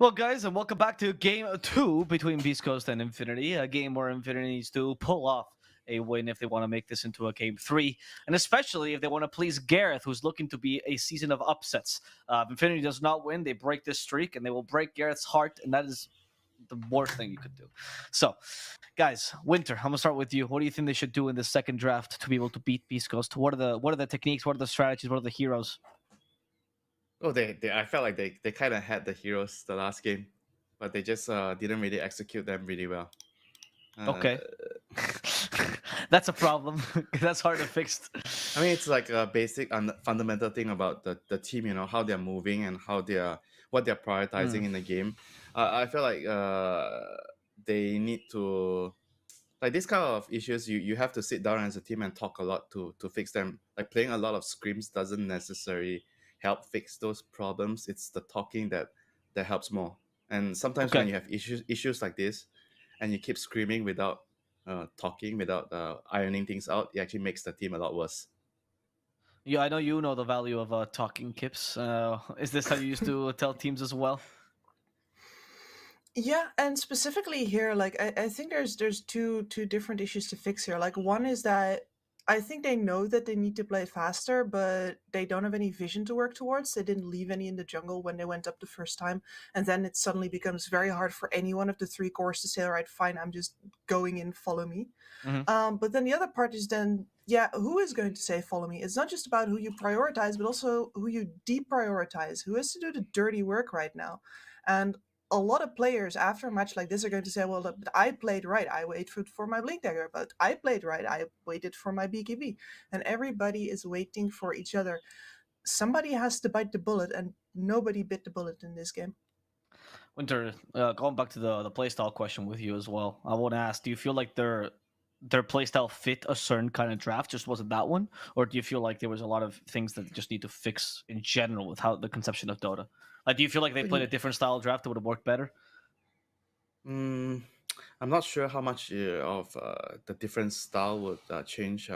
Well, guys, and welcome back to Game 2 between BeastCoast and Infinity, a game where Infinity needs to pull off a win if they want to make this into a Game 3, and especially if they want to please Gareth, who's looking to be a season of upsets. If Infinity does not win, they break this streak, and they will break Gareth's heart, and that is the worst thing you could do. So, guys, Winter, I'm going to start with you. What do you think they should do in the second draft to be able to beat BeastCoast? What are the techniques? What are the strategies? What are the heroes? Oh, I felt like they kind of had the heroes the last game, but they just didn't really execute them really well. Okay. That's a problem. That's hard to fix. I mean, it's like a basic fundamental thing about the team, how they're moving and what they're prioritizing in the game. I feel like they need to, like this kind of issues, you have to sit down as a team and talk a lot to fix them. Like playing a lot of scrims doesn't necessarily help fix those problems. It's the talking that helps more. And sometimes when Okay. you have issues like this, and you keep screaming without talking, without ironing things out, it actually makes the team a lot worse. Yeah, I know you know the value of talking, Kips. Is this how you used to tell teams as well? Yeah, and specifically here, like I think there's two different issues to fix here. Like one is that I think they know that they need to play faster, but they don't have any vision to work towards. They didn't leave any in the jungle when they went up the first time, and then it suddenly becomes very hard for any one of the three cores to say, "All right, fine, I'm just going in, follow me." But then the other part is then, yeah, who is going to say follow me? It's not just about who you prioritize, but also who you deprioritize. Who has to do the dirty work right now? And a lot of players after a match like this are going to say, well, but I played right. I waited for my Blink Dagger, but I played right. I waited for my BKB. And everybody is waiting for each other. Somebody has to bite the bullet, and nobody bit the bullet in this game. Winter, going back to the playstyle question with you as well. I want to ask: do you feel like their playstyle fit a certain kind of draft? Just wasn't that one, or do you feel like there was a lot of things that just need to fix in general with how the conception of Dota? Like, do you feel like they played a different style of draft that would have worked better? I'm not sure how much of the different style would change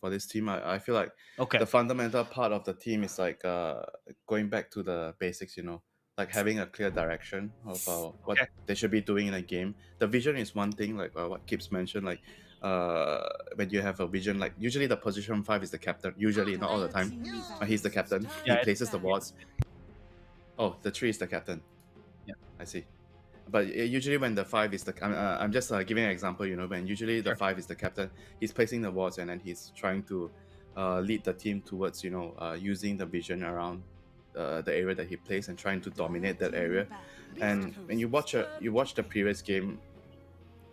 for this team. I feel like Okay. the fundamental part of the team is like going back to the basics, like having a clear direction of what they should be doing in a game. The vision is one thing, like what Kips mentioned, like when you have a vision, like usually the position 5 is the captain, usually not all the time, but he's the captain. He places the wards. Oh, the 3 is the captain. Yeah. I see. But usually when the 5 is the I'm just giving an example, when usually the 5 is the captain, he's placing the wards and then he's trying to lead the team towards using the vision around the area that he plays and trying to dominate that area. And when you watch the previous game,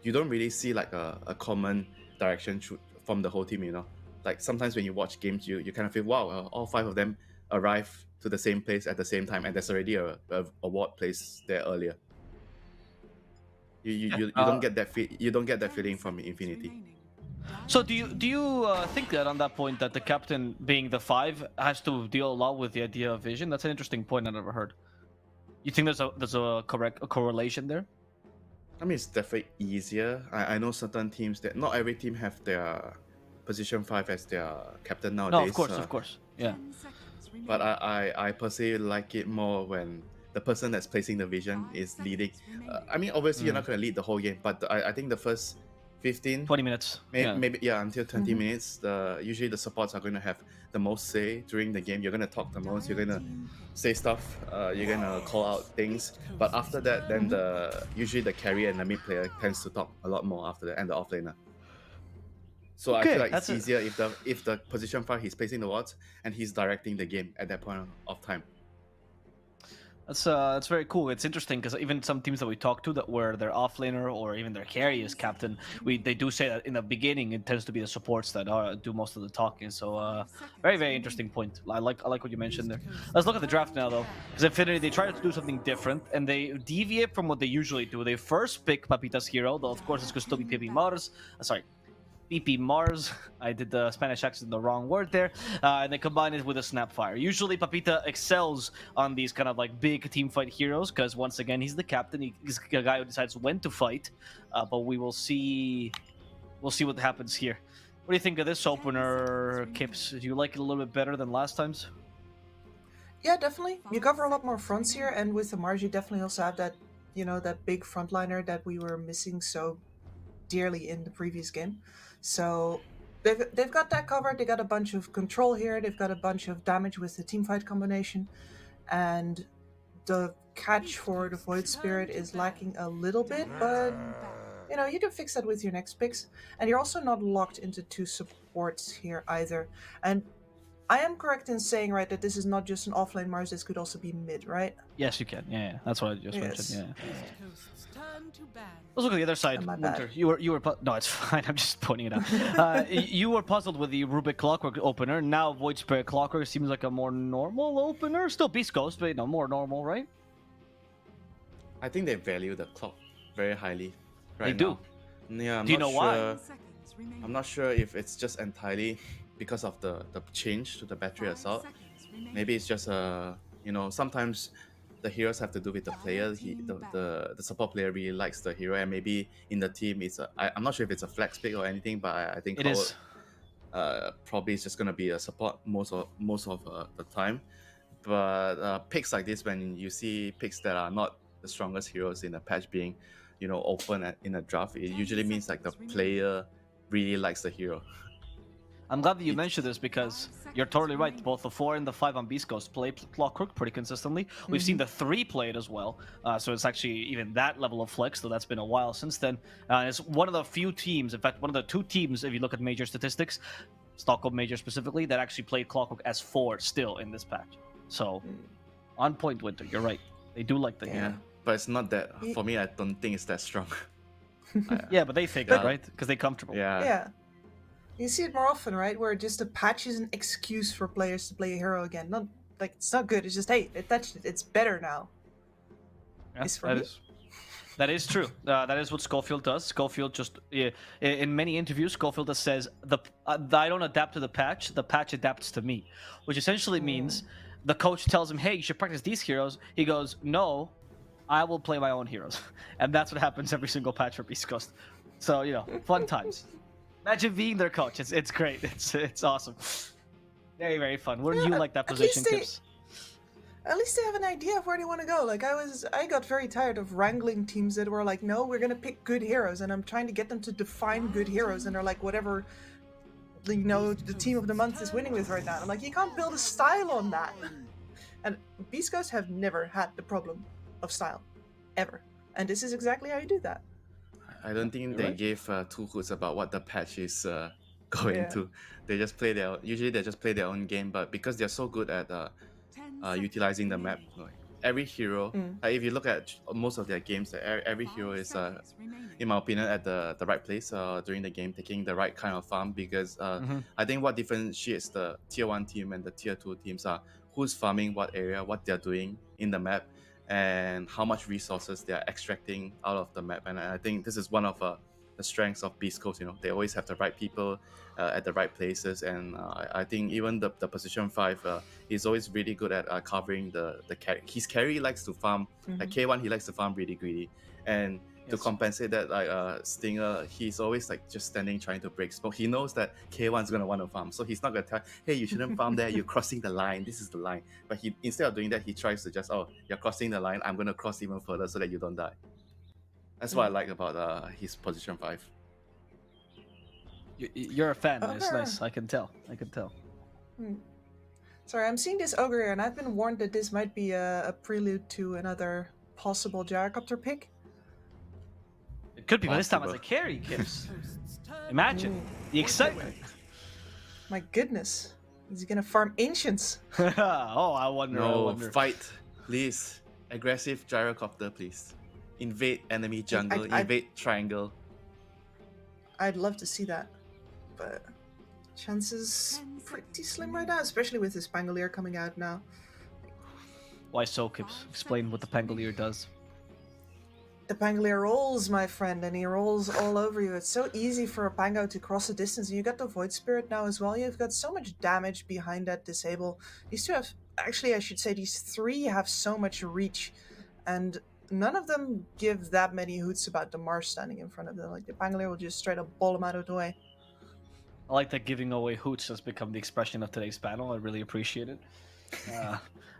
you don't really see like a common direction from the whole team. Like sometimes when you watch games, you kind of feel, wow, all 5 of them arrive to the same place at the same time, and there's already a ward placed there earlier. You don't get that you don't get that feeling from Infinity. So do you think that on that point that the captain being the 5 has to deal a lot with the idea of vision? That's an interesting point I never heard. You think there's a correlation there? I mean, it's definitely easier. I know certain teams that not every team have their position 5 as their captain nowadays. No, of course, yeah. But I personally like it more when the person that's placing the vision is leading. I mean, obviously you're not going to lead the whole game, but I think the first 15 20 minutes maybe until 20 minutes, usually the supports are going to have the most say during the game. You're going to talk the most, you're going to say stuff, you're going to call out things, but after that then usually the carry and the mid player tends to talk a lot more after that, and the offlaner. So I feel like it's easier if the position 5 he's placing the wards and he's directing the game at that point of time. That's very cool. It's interesting because even some teams that we talk to that where their offlaner or even their carry is captain, they do say that in the beginning it tends to be the supports that do most of the talking. So very interesting point. I like what you mentioned there. Let's look at the draft now though, because Infinity they try to do something different and they deviate from what they usually do. They first pick Papita's hero, though of course it's going to still be PP Mars. BP Mars. I did the Spanish accent the wrong word there. And they combine it with a Snapfire. Usually Papita excels on these kind of like big team fight heroes because once again he's the captain. He's the guy who decides when to fight. But we will see. We'll see what happens here. What do you think of this opener, Kips? Do you like it a little bit better than last time's? Yeah, definitely. You cover a lot more fronts here, and with the Mars, you definitely also have that, that big frontliner that we were missing so dearly in the previous game. So they've got that covered. They got a bunch of control here. They've got a bunch of damage with the teamfight combination, and the catch for the Void Spirit is lacking a little bit, but you can fix that with your next picks. And you're also not locked into two supports here either. And I am correct in saying, right, that this is not just an offlane Mars, this could also be mid, right? Yes, you can. Yeah, that's what I just Yes. mentioned. Yeah. Let's look at the other side, My Winter. bad. You were no, it's fine. I'm just pointing it out. You were puzzled with the Rubik Clockwork opener. Now Void Spirit Clockwork seems like a more normal opener. Still BeastCoast, but more normal, right? I think they value the clock very highly. Right They do. Now. Yeah, Do you know why? I'm not sure if it's just entirely because of the change to the battery assault. Maybe it's just sometimes the heroes have to do with the player. The support player really likes the hero, and maybe in the team I'm not sure if it's a flex pick or anything, but I think It is. probably it's just gonna be a support most of the time. But picks like this, when you see picks that are not the strongest heroes in a patch being, open in a draft, it usually means like the player really likes the hero. I'm glad that you mentioned this because you're totally right. Both the 4 and the 5 on BeastCoast play Clockwork pretty consistently. We've seen the 3 play it as well, so it's actually even that level of flex, though that's been a while since then. It's one of the few teams, in fact, one of the 2 teams, if you look at major statistics, Stockholm Major specifically, that actually played Clockwork as 4 still in this patch. So, on point, Winter, you're right. They do like the hero. Yeah, but it's not that, for me, I don't think it's that strong. Yeah, but they think it, right? Because they're comfortable. Yeah. You see it more often, right? Where just a patch is an excuse for players to play a hero again. Not like it's not good. It's just, hey, they touched it. It's better now. Yeah, that is true. That is what Schofield does. Schofield just in many interviews, Schofield just says I don't adapt to the patch adapts to me, which essentially means the coach tells him, hey, you should practice these heroes. He goes, no, I will play my own heroes, and that's what happens every single patch for BeastCoast. So fun times. Imagine being their coach. It's great. It's awesome. Very, very fun. Wouldn't you like that position, Kips? At least they have an idea of where they want to go. Like I got very tired of wrangling teams that were like, no, we're gonna pick good heroes, and I'm trying to get them to define good heroes, and they're like, whatever, the team of the month is winning with right now. I'm like, you can't build a style on that. And BeastCoast have never had the problem of style, ever, and this is exactly how you do that. I don't think they gave 2 hoots about what the patch is going to. They just play usually they just play their own game, but because they're so good at utilizing the map, like every hero, if you look at most of their games, every hero is, in my opinion, at the right place during the game, taking the right kind of farm, because I think what differentiates the tier 1 team and the tier 2 teams are who's farming what area, what they're doing in the map, and how much resources they are extracting out of the map. And I think this is one of the strengths of BeastCoast. They always have the right people at the right places, and I think even the position 5, he's always really good at covering the carry. His carry likes to farm, like K1, he likes to farm really greedy, and to compensate that, like Stinger, he's always like just standing trying to break smoke. He knows that K1's gonna want to farm, so he's not gonna tell, hey, you shouldn't farm there, you're crossing the line, this is the line. But he, instead of doing that, he tries to just, oh, you're crossing the line, I'm gonna cross even further so that you don't die. That's what I like about his position 5. You're a fan. It's nice. I can tell. Sorry, I'm seeing this ogre here, and I've been warned that this might be a prelude to another possible gyrocopter pick. It could be, but this time as a carry, Kips. Imagine the excitement. My goodness. Is he gonna farm ancients? Oh, I wonder. No, fight, please. Aggressive gyrocopter, please. Invade enemy jungle, invade triangle. I'd love to see that, but chances pretty slim right now, especially with this Pangolier coming out now. Why so, Kips? Explain what the Pangolier does. The Pangolier rolls, my friend, and he rolls all over you. It's so easy for a Pango to cross a distance, and you got the Void Spirit now as well. You've got so much damage behind that disable. These two have, actually I should say these 3 have so much reach, and none of them give that many hoots about the Mars standing in front of them. Like the Pangolier will just straight up ball them out of the way. I like that giving away hoots has become the expression of today's panel. I really appreciate it.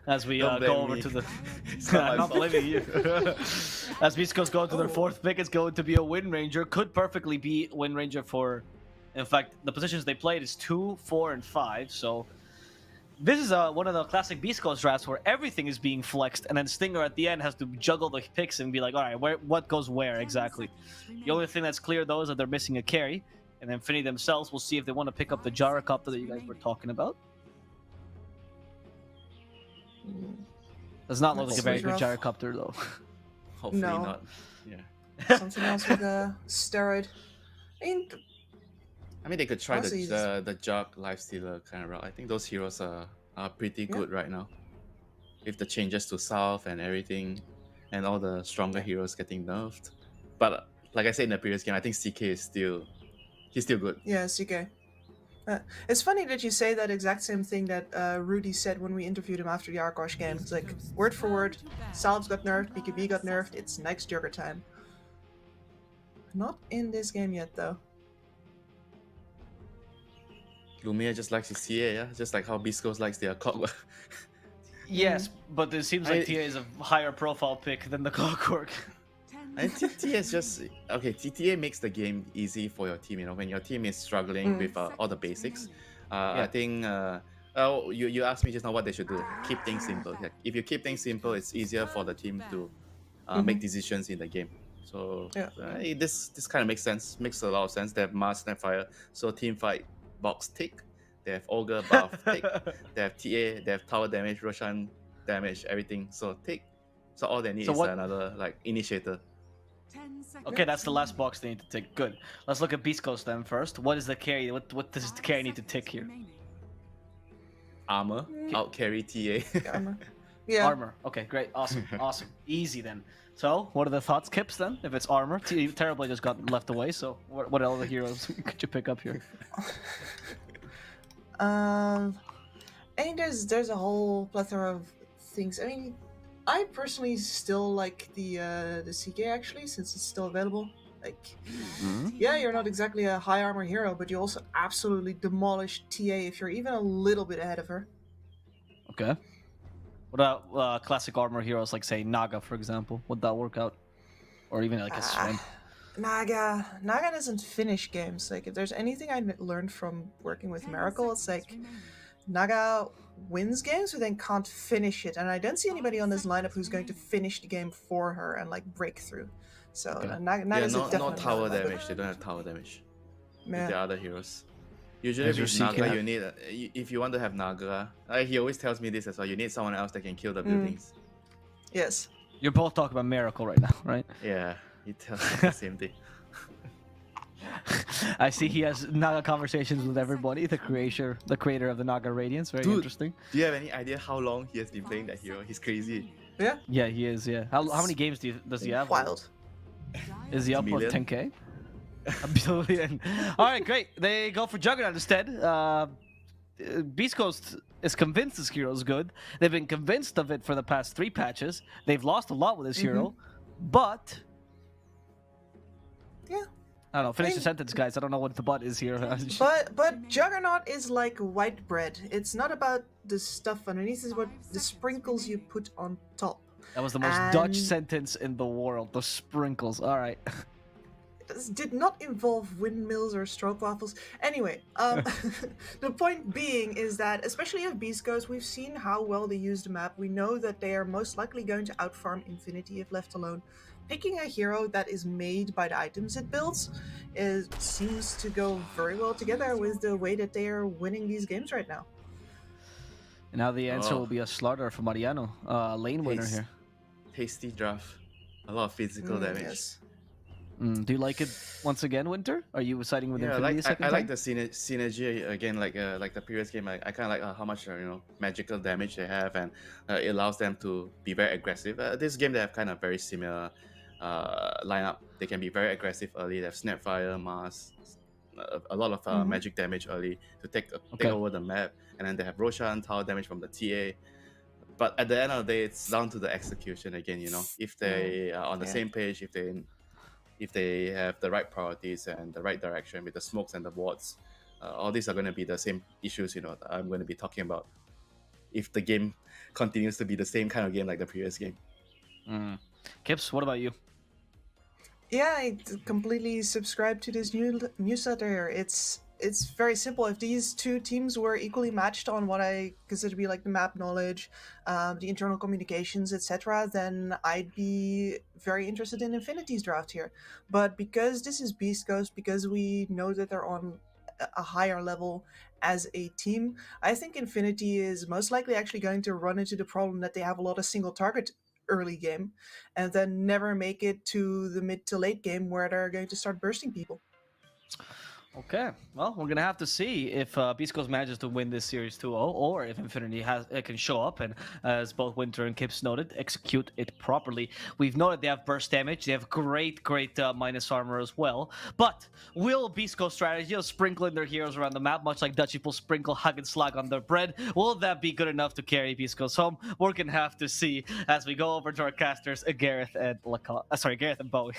As we Don't go blame over me. to the... It's not my I'm not fault. blaming you. As BeastCoast go to their fourth pick, it's going to be a Wind Ranger. Could perfectly be Wind Ranger for... In fact, the positions they played is 2, 4, and 5, so... This is one of the classic BeastCoast drafts where everything is being flexed, and then Stinger at the end has to juggle the picks and be like, all right, what goes where exactly? The only thing that's clear, though, is that they're missing a carry, and Infinity themselves will see if they want to pick up the Gyrocopter that you guys were talking about. Does not look like a very good Rough. Gyrocopter, though. Hopefully No. not. Yeah. Something else with a steroid. I mean, they could try Honestly, the Jug Lifestealer kind of route. I think those heroes are pretty good right now. With the changes to South and everything, and all the stronger heroes getting nerfed. But like I said in the previous game, I think CK is still good. Yeah, CK. It's funny that you say that exact same thing that Rudy said when we interviewed him after the Arkosh game. It's like, word for word, Salves got nerfed, BKB got nerfed, it's next Jugger time. Not in this game yet, though. Lumia just likes his CA, yeah? Just like how BeastCoast likes their Clockwork. Yes, but it seems like TA is a higher profile pick than the Clockwork. And TA is just... Okay, TTA makes the game easy for your team, you know, when your team is struggling with all the basics. I think... you asked me just now what they should do. Keep things simple. Yeah. If you keep things simple, it's easier for the team to make decisions in the game. So this kind of makes sense. Makes a lot of sense. They have Mars, Snapfire, so team fight box tick. They have Ogre, buff tick. They have TA, they have tower damage, Roshan damage, everything. So tick. So all they need is another like initiator. Okay, that's the last box they need to tick. Good. Let's look at BeastCoast then first. What is the carry? What does the carry need to tick here? Armor, out carry TA. Armor. Yeah. Armor. Okay, great. Awesome. Awesome. Easy then. So, what are the thoughts, Kips, then? If it's armor, Terribly just got left away, so what other heroes could you pick up here? I think there's a whole plethora of things. I mean, I personally still like the CK actually, since it's still available. Like, yeah, you're not exactly a high armor hero, but you also absolutely demolish TA if you're even a little bit ahead of her. Okay. What about classic armor heroes like, say, Naga, for example? Would that work out? Or even like a Sven? Naga doesn't finish games. Like, if there's anything I learned from working with Miracle, it's like Naga wins games but then can't finish it. And I don't see anybody on this lineup who's going to finish the game for her and like break through. So Naga's no tower damage. They don't have tower damage. With the other heroes. Usually As with your Naga, CK. you need if you want to have Naga, he always tells me this as well. You need someone else that can kill the buildings. Yes. You're both talking about Miracle right now, right? Yeah, he tells me the same thing. I see he has Naga conversations with everybody. The creator of the Naga Radiance. Very interesting. Do you have any idea how long he has been playing that hero? He's crazy. Yeah. Yeah, he is. Yeah. How many games does he have? Wild. Is he up with Million? 10K? A billion. All right, great. They go for Juggernaut instead. BeastCoast is convinced this hero is good. They've been convinced of it for the past 3 patches. They've lost a lot with this hero, but Yeah. I don't know. Finish the sentence, guys. I don't know what the but is here. But Juggernaut is like white bread. It's not about the stuff underneath, it's what the sprinkles you put on top. That was the most Dutch sentence in the world. The sprinkles. All right. This did not involve windmills or stroke waffles. Anyway, the point being is that, especially at BeastCoast, we've seen how well they use the map. We know that they are most likely going to outfarm Infinity if left alone. Picking a hero that is made by the items it builds seems to go very well together with the way that they are winning these games right now. And now the answer will be a slaughter for Mariano. Lane winner here. Tasty draft. A lot of physical damage. Yes. Do you like it once again, Winter? Are you siding with Infinity a second I time? like the synergy again, like the previous game. I kind of like how much magical damage they have, and it allows them to be very aggressive. This game they have kind of very similar lineup. They can be very aggressive early. They have Snapfire, Mars, a lot of magic damage early to take over the map, and then they have Roshan tower damage from the TA. But at the end of the day, it's down to the execution again. If they are on the same page, if they have the right priorities and the right direction with the smokes and the wards, all these are going to be the same issues, that I'm going to be talking about. if the game continues to be the same kind of game like the previous game. Kips, what about you? Yeah, I completely subscribe to this new newsletter here. It's very simple. If these two teams were equally matched on what I consider to be like the map knowledge, the internal communications, etc., then I'd be very interested in Infinity's draft here. But because this is BeastCoast, because we know that they're on a higher level as a team, I think Infinity is most likely actually going to run into the problem that they have a lot of single target early game and then never make it to the mid to late game where they're going to start bursting people. Okay, well, we're gonna have to see if BeastCoast manages to win this series 2-0, or if Infinity can show up and, as both Winter and Kips noted, execute it properly. We've noted they have burst damage, they have great minus armor as well. But will BeastCoast strategy of sprinkling their heroes around the map, much like Dutch people sprinkle hug and slag on their bread, will that be good enough to carry BeastCoast home? We're gonna have to see as we go over to our casters, Gareth and Gareth and Bowie.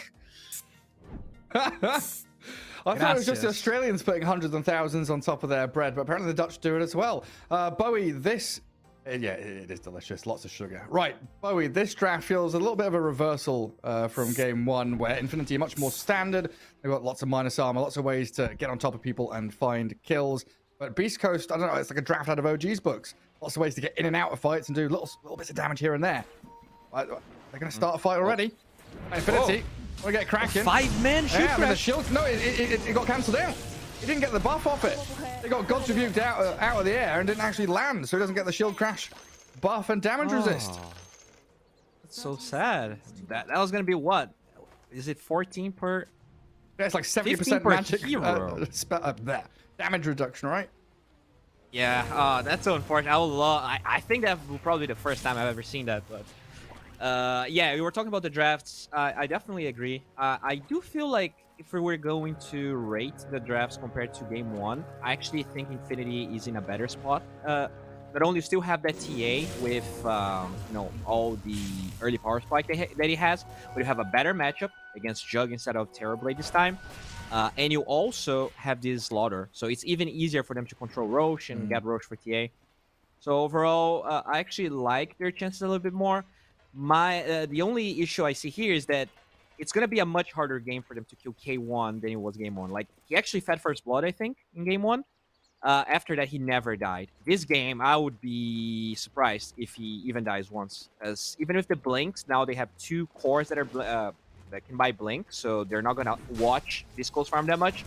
I thought it was just the Australians putting hundreds and thousands on top of their bread, but apparently the Dutch do it as well. Bowie, this... Yeah, it is delicious. Lots of sugar. Right, Bowie, this draft feels a little bit of a reversal from game one, where Infinity are much more standard. They've got lots of minus armor, lots of ways to get on top of people and find kills. But BeastCoast, I don't know, it's like a draft out of OG's books. Lots of ways to get in and out of fights and do little bits of damage here and there. They're going to start a fight already. Infinity... We'll get cracking. 5-man shoot. Yeah, I mean, the shield. No, it got cancelled out. He didn't get the buff off it. It got God's Rebuke out of the air and didn't actually land, so he doesn't get the shield crash buff and damage resist. That's so sad. That was gonna be what? Is it 14 per? Yeah, it's like 70% magic hero. Damage reduction, right? Yeah. That's so unfortunate. I think that will probably be the first time I've ever seen that, but. Yeah, we were talking about the drafts. I definitely agree. I do feel like if we were going to rate the drafts compared to game one, I actually think Infinity is in a better spot. Not only still have that TA with all the early power spike that he has, but you have a better matchup against Jug instead of Terrorblade this time. And you also have this Slaughter, so it's even easier for them to control Roche and get Roche for TA. So overall, I actually like their chances a little bit more. The only issue I see here is that it's going to be a much harder game for them to kill K1 than it was game one. Like, he actually fed first blood, I think, in game one. After that, he never died. This game, I would be surprised if he even dies once. As even with the blinks, now they have 2 cores that are that can buy blink, so they're not going to watch BeastCoast farm that much.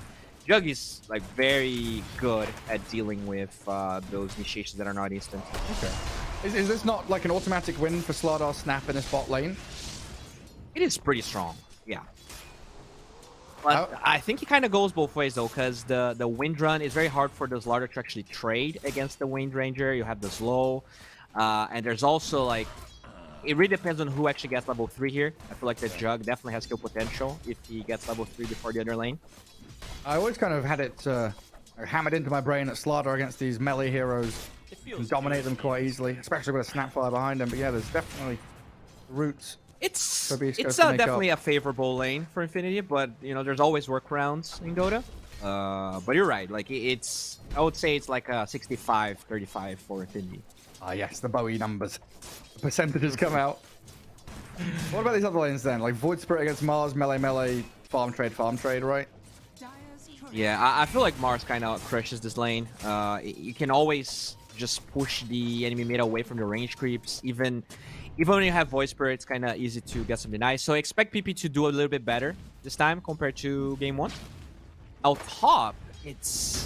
Jug is like very good at dealing with those initiations that are not instant. Okay. Is this not like an automatic win for Slardar Snap in his bot lane? It is pretty strong, yeah. But I think it kind of goes both ways though, because the Wind Run is very hard for the Slardar to actually trade against the Wind Ranger. You have the slow, and there's also like, it really depends on who actually gets level 3 here. I feel like the Jug definitely has skill potential if he gets level 3 before the other lane. I always kind of had it hammered into my brain that Slardar against these melee heroes can dominate them quite easily, especially with a Snapfire behind them. But yeah, there's definitely roots. It's definitely a favorable lane for Infinity, but there's always workarounds in Dota. But you're right, like I would say it's like a 65-35 for Infinity. Ah yes, the Bowie numbers. The percentages come out. What about these other lanes then? Like Void Spirit against Mars, melee, farm trade, right? Yeah, I feel like Mars kind of crushes this lane. You can always just push the enemy mid away from the range creeps. Even when you have Void Spirit, it's kind of easy to get something nice. So I expect PP to do a little bit better this time compared to game one. Out top, it's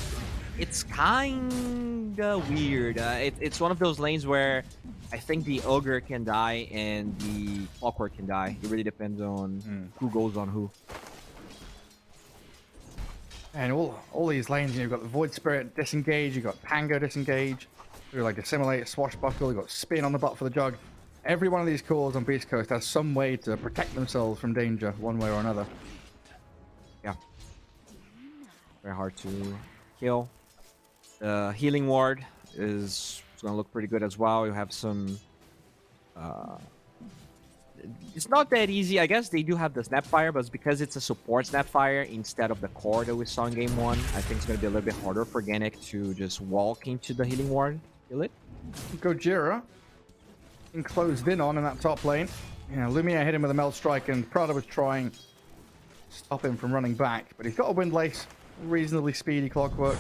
kind of weird. It's one of those lanes where I think the Ogre can die and the Clockwork can die. It really depends on who goes on who. And all these lanes, you've got the Void Spirit disengage, you've got Pango disengage, you've like Assimilate, Swashbuckle, you've got Spin on the butt for the Jug. Every one of these cores on BeastCoast has some way to protect themselves from danger, one way or another. Yeah. Very hard to kill. The Healing Ward is going to look pretty good as well. You have some... it's not that easy. I guess they do have the Snapfire, but it's because it's a support Snapfire instead of the core that we saw in game one. I think it's going to be a little bit harder for Genic to just walk into the Healing Ward Kill it. Gojira being closed in on in that top lane. Yeah, Lumiere hit him with a Meld Strike, and Prada was trying to stop him from running back, but he's got a Windlace, reasonably speedy Clockwork.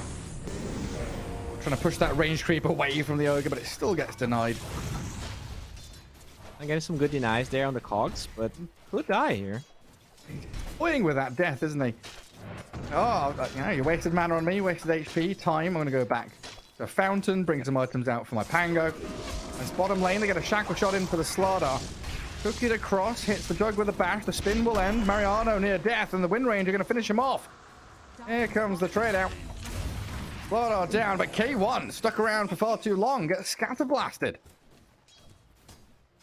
Trying to push that range creep away from the Ogre, but it still gets denied. I'm getting some good denies there on the cogs, but could die here. Toying with that death, isn't he? Oh, you wasted mana on me, wasted HP, time. I'm going to go back to Fountain, bring some items out for my Pango. As bottom lane, they get a Shackle Shot in for the Slardar. Took it across, hits the Jug with a bash. The spin will end. Mariano near death, and the Wind Ranger going to finish him off. Here comes the trade out. Slardar down, but K1 stuck around for far too long. Gets scatter blasted.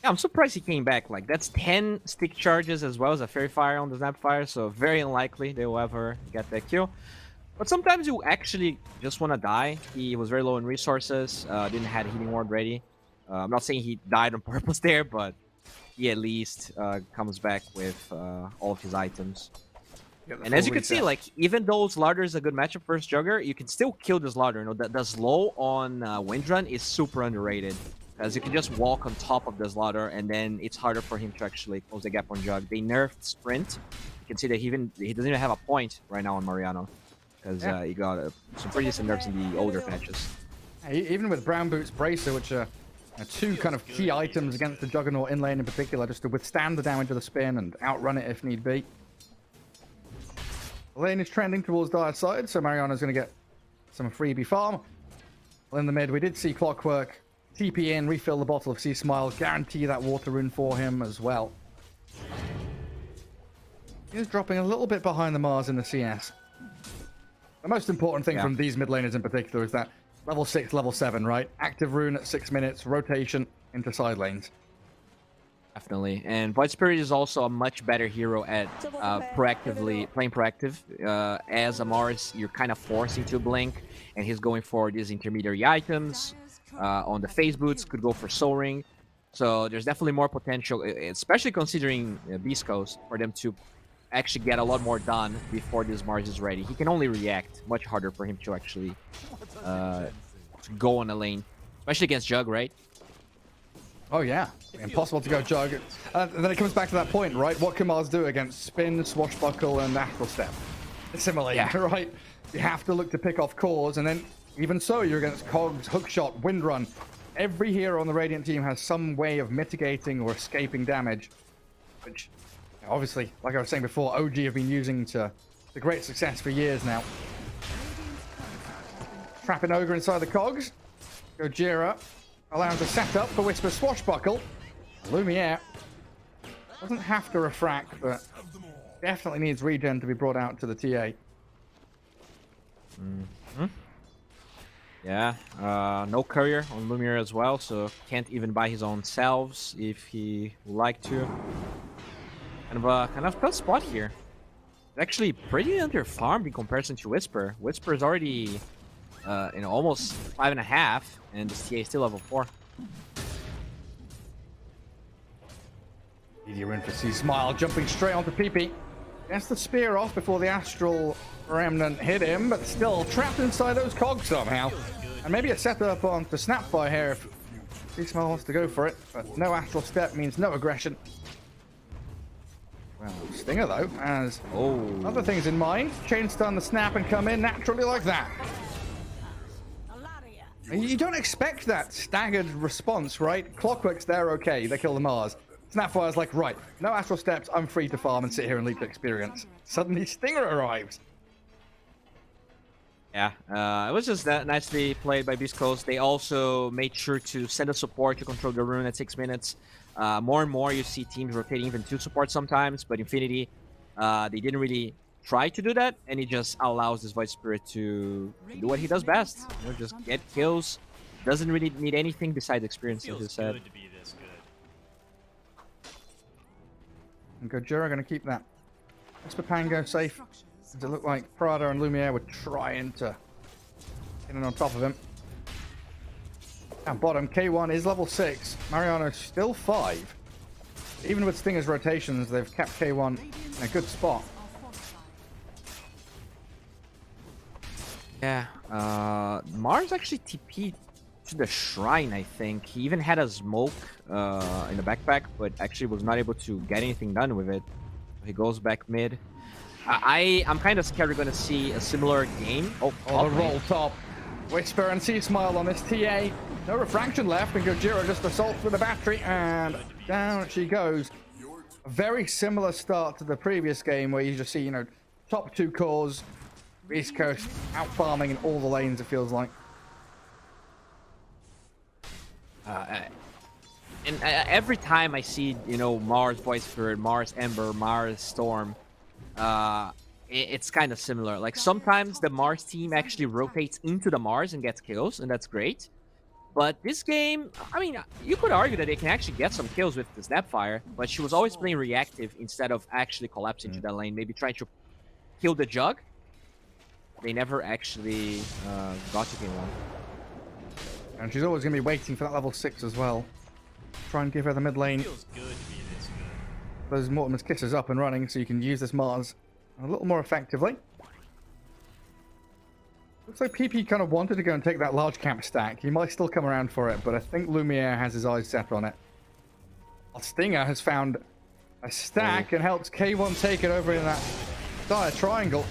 Yeah, I'm surprised he came back. Like, that's 10 stick charges as well as a Fairy Fire on the Snapfire, so very unlikely they will ever get that kill. But sometimes you actually just want to die. He was very low in resources, didn't have Healing Ward ready. I'm not saying he died on purpose there, but he at least comes back with all of his items. And as you can see, like, even though Slardar is a good matchup versus Jugger, you can still kill the Slardar. You know, the slow on Windrun is super underrated. As you can just walk on top of the Slardar, and then it's harder for him to actually close the gap on Jug. They nerfed Sprint. You can see that he doesn't even have a point right now on Mariano, because he got some pretty decent nerfs in the older patches. Even with Brown Boots Bracer, which are two kind of key items against the Juggernaut in lane in particular, just to withstand the damage of the spin and outrun it if need be. The lane is trending towards Dire's side, so Mariano's going to get some freebie farm. Well, in the mid, we did see Clockwork TP in, refill the bottle of Sea Smile, guarantee that water rune for him as well. He's dropping a little bit behind the Mars in the CS. The most important thing from these mid laners in particular is that level 6, level 7, right? Active rune at 6 minutes, rotation into side lanes. Definitely. And Void Spirit is also a much better hero at playing proactive. As a Mars, you're kind of forcing to blink, and he's going for these intermediary items. On the phase boots, could go for Soaring. So there's definitely more potential, especially considering BeastCoast, for them to actually get a lot more done before this Mars is ready. He can only react, much harder for him to actually go on a lane, especially against Jug, right? Oh yeah, impossible to go Jug. Then it comes back to that point, right? What can Mars do against Spin, Swashbuckle, and Astral Step? Similarly, right? You have to look to pick off cores, and then even so, you're against Cogs, Hookshot, Windrun. Every hero on the Radiant team has some way of mitigating or escaping damage, which obviously, like I was saying before, OG have been using to great success for years now. Trapping Ogre inside the Cogs. Gojira allow him to set up for Whisper Swashbuckle. Lumiere doesn't have to refract, but definitely needs regen to be brought out to the TA. Yeah, no courier on Lumiere as well, so can't even buy his own salves if he would like to. Kind of tough spot here. It's actually pretty under-farmed in comparison to Whisper. Whisper is already, almost 5.5, and this TA is still level 4. You're in for Sea Smile, jumping straight onto PP. Gets the spear off before the Astral Remnant hit him, but still trapped inside those cogs somehow. And maybe a setup on the Snapfire here if Sea Smile wants to go for it, but no Astral Step means no aggression. Well, Stinger though has other things in mind. Chain stun the Snap and come in naturally like that. You don't expect that staggered response, right? Clockwork's there, okay, they kill the Mars. Snapfire's like, right, no Astral Steps, I'm free to farm and sit here and leech experience. Suddenly Stinger arrives. Yeah, it was just that nicely played by BeastCoast. They also made sure to send a support to control the rune at 6 minutes. More and more you see teams rotating even 2 supports sometimes, but Infinity, they didn't really try to do that, and it just allows this Void Spirit to do what he does best. You know, just get kills. Doesn't really need anything besides experience, as you said. And Gojira going to keep that Whisper Pango safe. Does it look like Prada and Lumiere were trying to get in on top of him? Down bottom, K1 is level 6. Mariano still 5. Even with Stinger's rotations, they've kept K1 in a good spot. Yeah, Mars actually TP'd to the shrine, I think. He even had a smoke in the backpack, but actually was not able to get anything done with it. He goes back mid. I'm kind of scared we're going to see a similar game. Oh, the roll top. Whisper and C-Smile on this TA. No refraction left, and Gojira just assaults with the battery, and down she goes. A very similar start to the previous game, where you just see, you know, top 2 cores, BeastCoast out farming in all the lanes, it feels like. And every time I see, you know, Mars Voice Spirit, Mars Ember, Mars Storm, it's kind of similar. Like, sometimes the Mars team actually rotates into the Mars and gets kills, and that's great. But this game, I mean, you could argue that they can actually get some kills with the Snapfire, but she was always playing reactive instead of actually collapsing to that lane, maybe trying to kill the Jug. They never actually got to game 1. And she's always going to be waiting for that level 6 as well. Try and give her the mid lane. Those Mortimer's Kisses up and running, so you can use this Mars a little more effectively. Looks like PP kind of wanted to go and take that large camp stack. He might still come around for it, but I think Lumiere has his eyes set on it. Stinger has found a stack and helps K1 take it over in that dire triangle.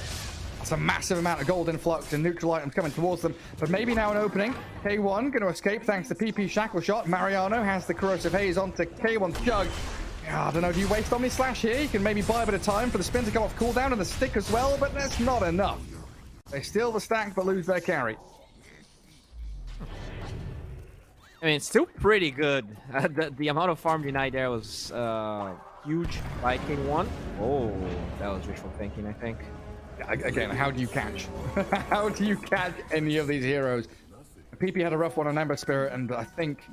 That's a massive amount of gold influx and neutral items coming towards them. But maybe now an opening. K1 going to escape thanks to PP Shackle Shot. Mariano has the Corrosive Haze onto K1's Jug. I don't know, do you waste Omni Slash here? You can maybe buy a bit of time for the spin to come off cooldown and the stick as well, but that's not enough. They steal the stack but lose their carry. I mean, it's still pretty good. The amount of farm denied there was huge by King1. Oh, that was wishful thinking, I think. Again, how do you catch? How do you catch any of these heroes? PP had a rough one on Ember Spirit, and I think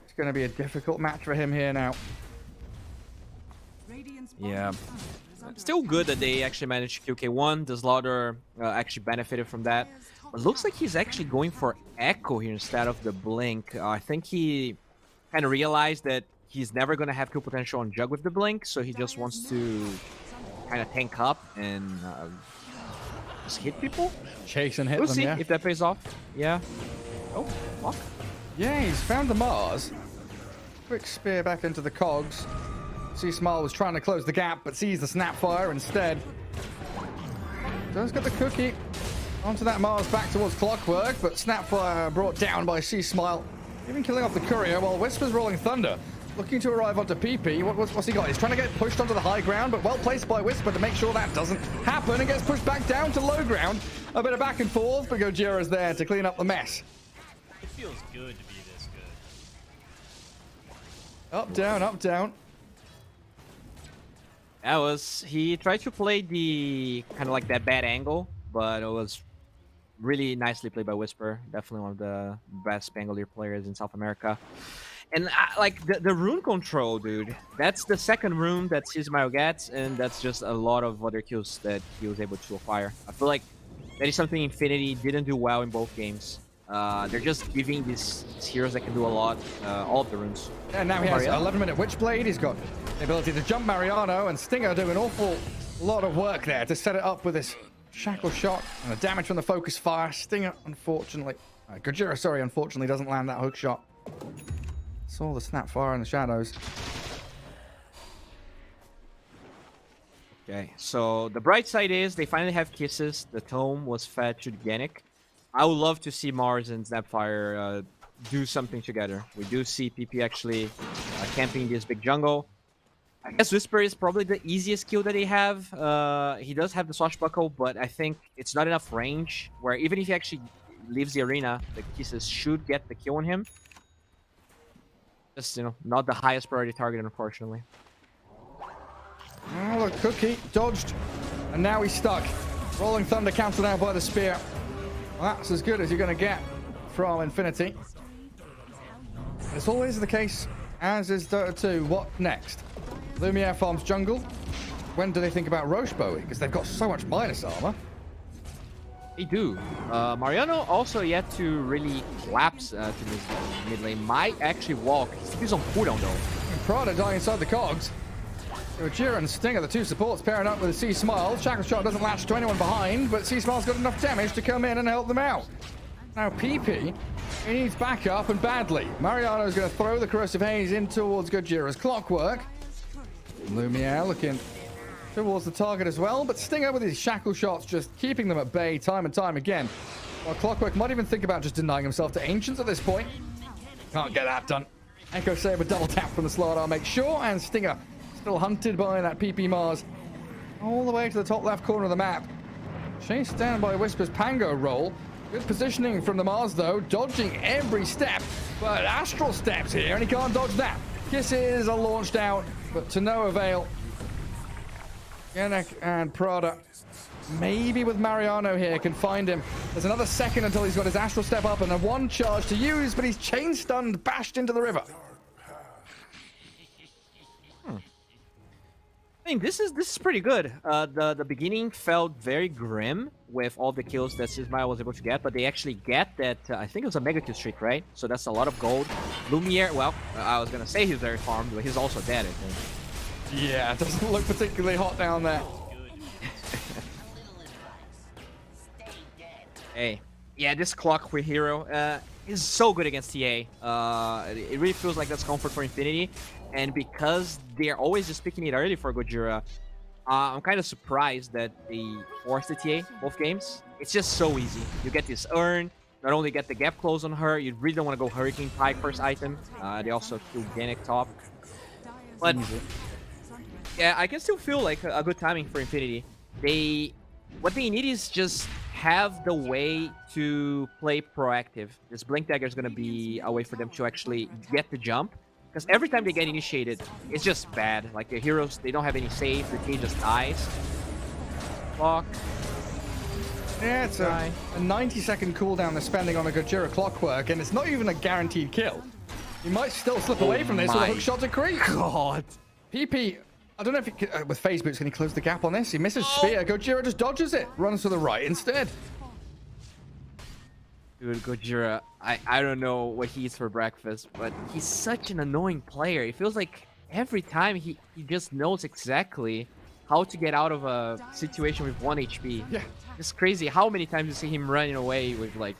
it's going to be a difficult match for him here now. Yeah. Still good that they actually managed to kill K1. The Slaughter actually benefited from that. But looks like he's actually going for Echo here instead of the Blink. I think he kind of realized that he's never going to have kill potential on Jug with the Blink, so he just wants to kind of tank up and just hit people. Chase and hit We'll them, see yeah. if that pays off. Yeah. Oh, fuck. Yeah, he's found the Mars. Quick spear back into the cogs. C-Smile was trying to close the gap, but sees the Snapfire instead. Does get the cookie onto that Mars back towards Clockwork, but Snapfire brought down by C-Smile. Even killing off the Courier, while Whisper's Rolling Thunder looking to arrive onto PP. What's he got? He's trying to get pushed onto the high ground, but well placed by Whisper to make sure that doesn't happen, and gets pushed back down to low ground. A bit of back and forth, but Gojira's there to clean up the mess. It feels good to be this good. Up, down, up, down. That was... He tried to play the... kind of like that bad angle, but it was really nicely played by Whisper. Definitely one of the best Bangalore players in South America. And like the rune control, dude, that's the second rune that C-Smile gets, and that's just a lot of other kills that he was able to acquire. I feel like that is something Infinity didn't do well in both games. They're just giving these heroes that can do a lot, all of the runes. And now he has 11-minute Witchblade. He's got the ability to jump Mariano, and Stinger do an awful lot of work there to set it up with this Shackle Shot and the damage from the Focus Fire. Stinger, unfortunately, Gojira, sorry, unfortunately doesn't land that hook shot. Saw the Snapfire in the shadows. Okay, so the bright side is they finally have Kisses. The Tome was fed to Genic. I would love to see Mars and Snapfire do something together. We do see PP actually camping this big jungle. I guess Whisper is probably the easiest kill that they have. He does have the Swashbuckle, but I think it's not enough range where even if he actually leaves the arena, the Kisses should get the kill on him. Just, you know, not the highest priority target, unfortunately. Oh, the cookie dodged, and now he's stuck. Rolling Thunder cancelled out by the spear. Well, that's as good as you're going to get from Infinity. It's always the case, as is Dota 2. What next? Lumiere farms jungle. When do they think about Roche Bowie? Because they've got so much minus armor. They do. Mariano also yet to really collapse to this mid lane. Might actually walk. He's on cooldown though. And Prada dying inside the cogs. Gojira and Stinger, the two supports, pairing up with C-Smile. Shackle Shot doesn't latch to anyone behind, but C-Smile's got enough damage to come in and help them out. Now PP He needs backup, and badly. Mariano's going to throw the Corrosive Haze in towards Gojira's Clockwork. Lumiere looking towards the target as well, but Stinger with his shackle shots just keeping them at bay time and time again. Well, Clockwork might even think about just denying himself to Ancients at this point. Can't get that done. Echo Saber double tap from the Slardar makes sure, and Stinger still hunted by that PP Mars all the way to the top left corner of the map. Chased down by Whisper's Pango roll. Good positioning from the Mars though, dodging every step, but Astral steps here and he can't dodge that. Kisses are launched out, but to no avail. Yannick and Prada, maybe with Mariano here, can find him. There's another second until he's got his Astral Step up and a one charge to use, but he's chain stunned, bashed into the river. I think this is pretty good. The beginning felt very grim with all the kills that Sismail was able to get, but they actually get that, I think it was a mega kill streak, right? So that's a lot of gold. Lumiere, well, I was gonna say he's very farmed, but he's also dead, I think. Yeah, it doesn't look particularly hot down there. Hey, yeah, this Clockwork hero is so good against TA. It really feels like that's comfort for Infinity. And because they're always just picking it early for Gojira, I'm kind of surprised that they forced the TA both games. It's just so easy. You get this urn, not only get the gap close on her, you really don't want to go Hurricane Pike first item. They also kill Ganek top. But yeah, I can still feel like a good timing for Infinity. What they need is just have the way to play proactive. This Blink Dagger is going to be a way for them to actually get the jump. Because every time they get initiated, it's just bad. Like, the heroes, they don't have any save. The team just dies. Clock. Yeah, it's a 90-second cooldown they're spending on a Gojira Clockwork, and it's not even a guaranteed kill. You might still slip away from this with a hook shot to creep. God. PP, I don't know if he, with phase boots, can he close the gap on this? He misses Spear. Gojira just dodges it. Runs to the right instead. Dude, Gojira, I don't know what he eats for breakfast, but he's such an annoying player. It feels like every time he just knows exactly how to get out of a situation with 1 HP. Yeah. It's crazy how many times you see him running away with like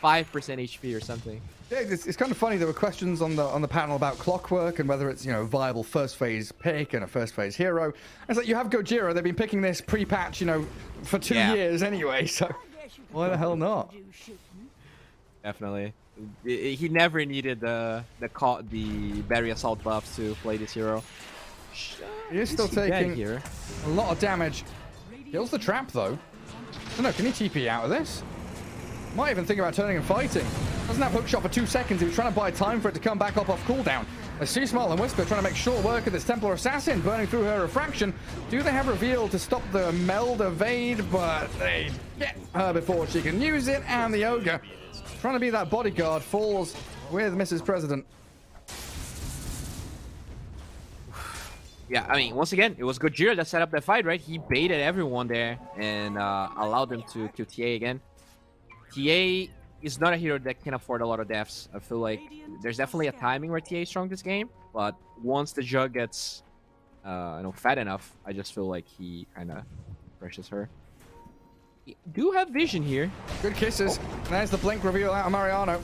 5% HP or something. Yeah, it's kind of funny. There were questions on the panel about Clockwork and whether it's, you know, a viable first phase pick and a first phase hero. It's like, you have Gojira. They've been picking this pre-patch, you know, for 2 years anyway. So why the hell not? Definitely. He never needed the Battery Assault buffs to play this hero. He is still taking here a lot of damage. Kills the trap though. I don't know, can he TP out of this? Might even think about turning and fighting. Doesn't have hookshot for 2 seconds. He was trying to buy time for it to come back up off cooldown. As Smile and Whisper trying to make short work of this Templar Assassin, burning through her refraction. Do they have reveal to stop the meld evade? But they get her before she can use it, and the Ogre, trying to be that bodyguard, falls with Mrs. President. Yeah, I mean, once again, it was Gojira that set up that fight, right? He baited everyone there and allowed them to kill TA again. TA is not a hero that can afford a lot of deaths. I feel like there's definitely a timing where TA is strong this game, but once the Jug gets fat enough, I just feel like he kind of crushes her. You do have vision here. Good kisses. There's the blink reveal out of Mariano.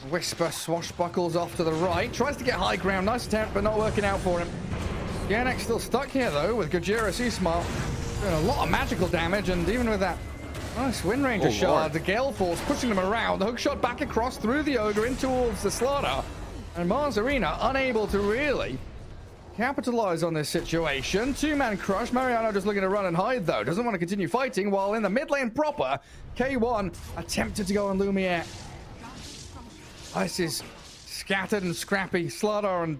Whisper swashbuckles off to the right. Tries to get high ground. Nice attempt, but not working out for him. Ganek still stuck here, though, with Gojira Seasmart doing a lot of magical damage, and even with that nice Wind Ranger shard, the Gale Force pushing them around. The hook shot back across through the Ogre in towards the Slardar. And Mars Arena unable to really capitalize on this situation. Two-man crush. Mariano just looking to run and hide, though. Doesn't want to continue fighting, while in the mid lane proper, K1 attempted to go on Lumiere. Ice is scattered and scrappy. Slardar and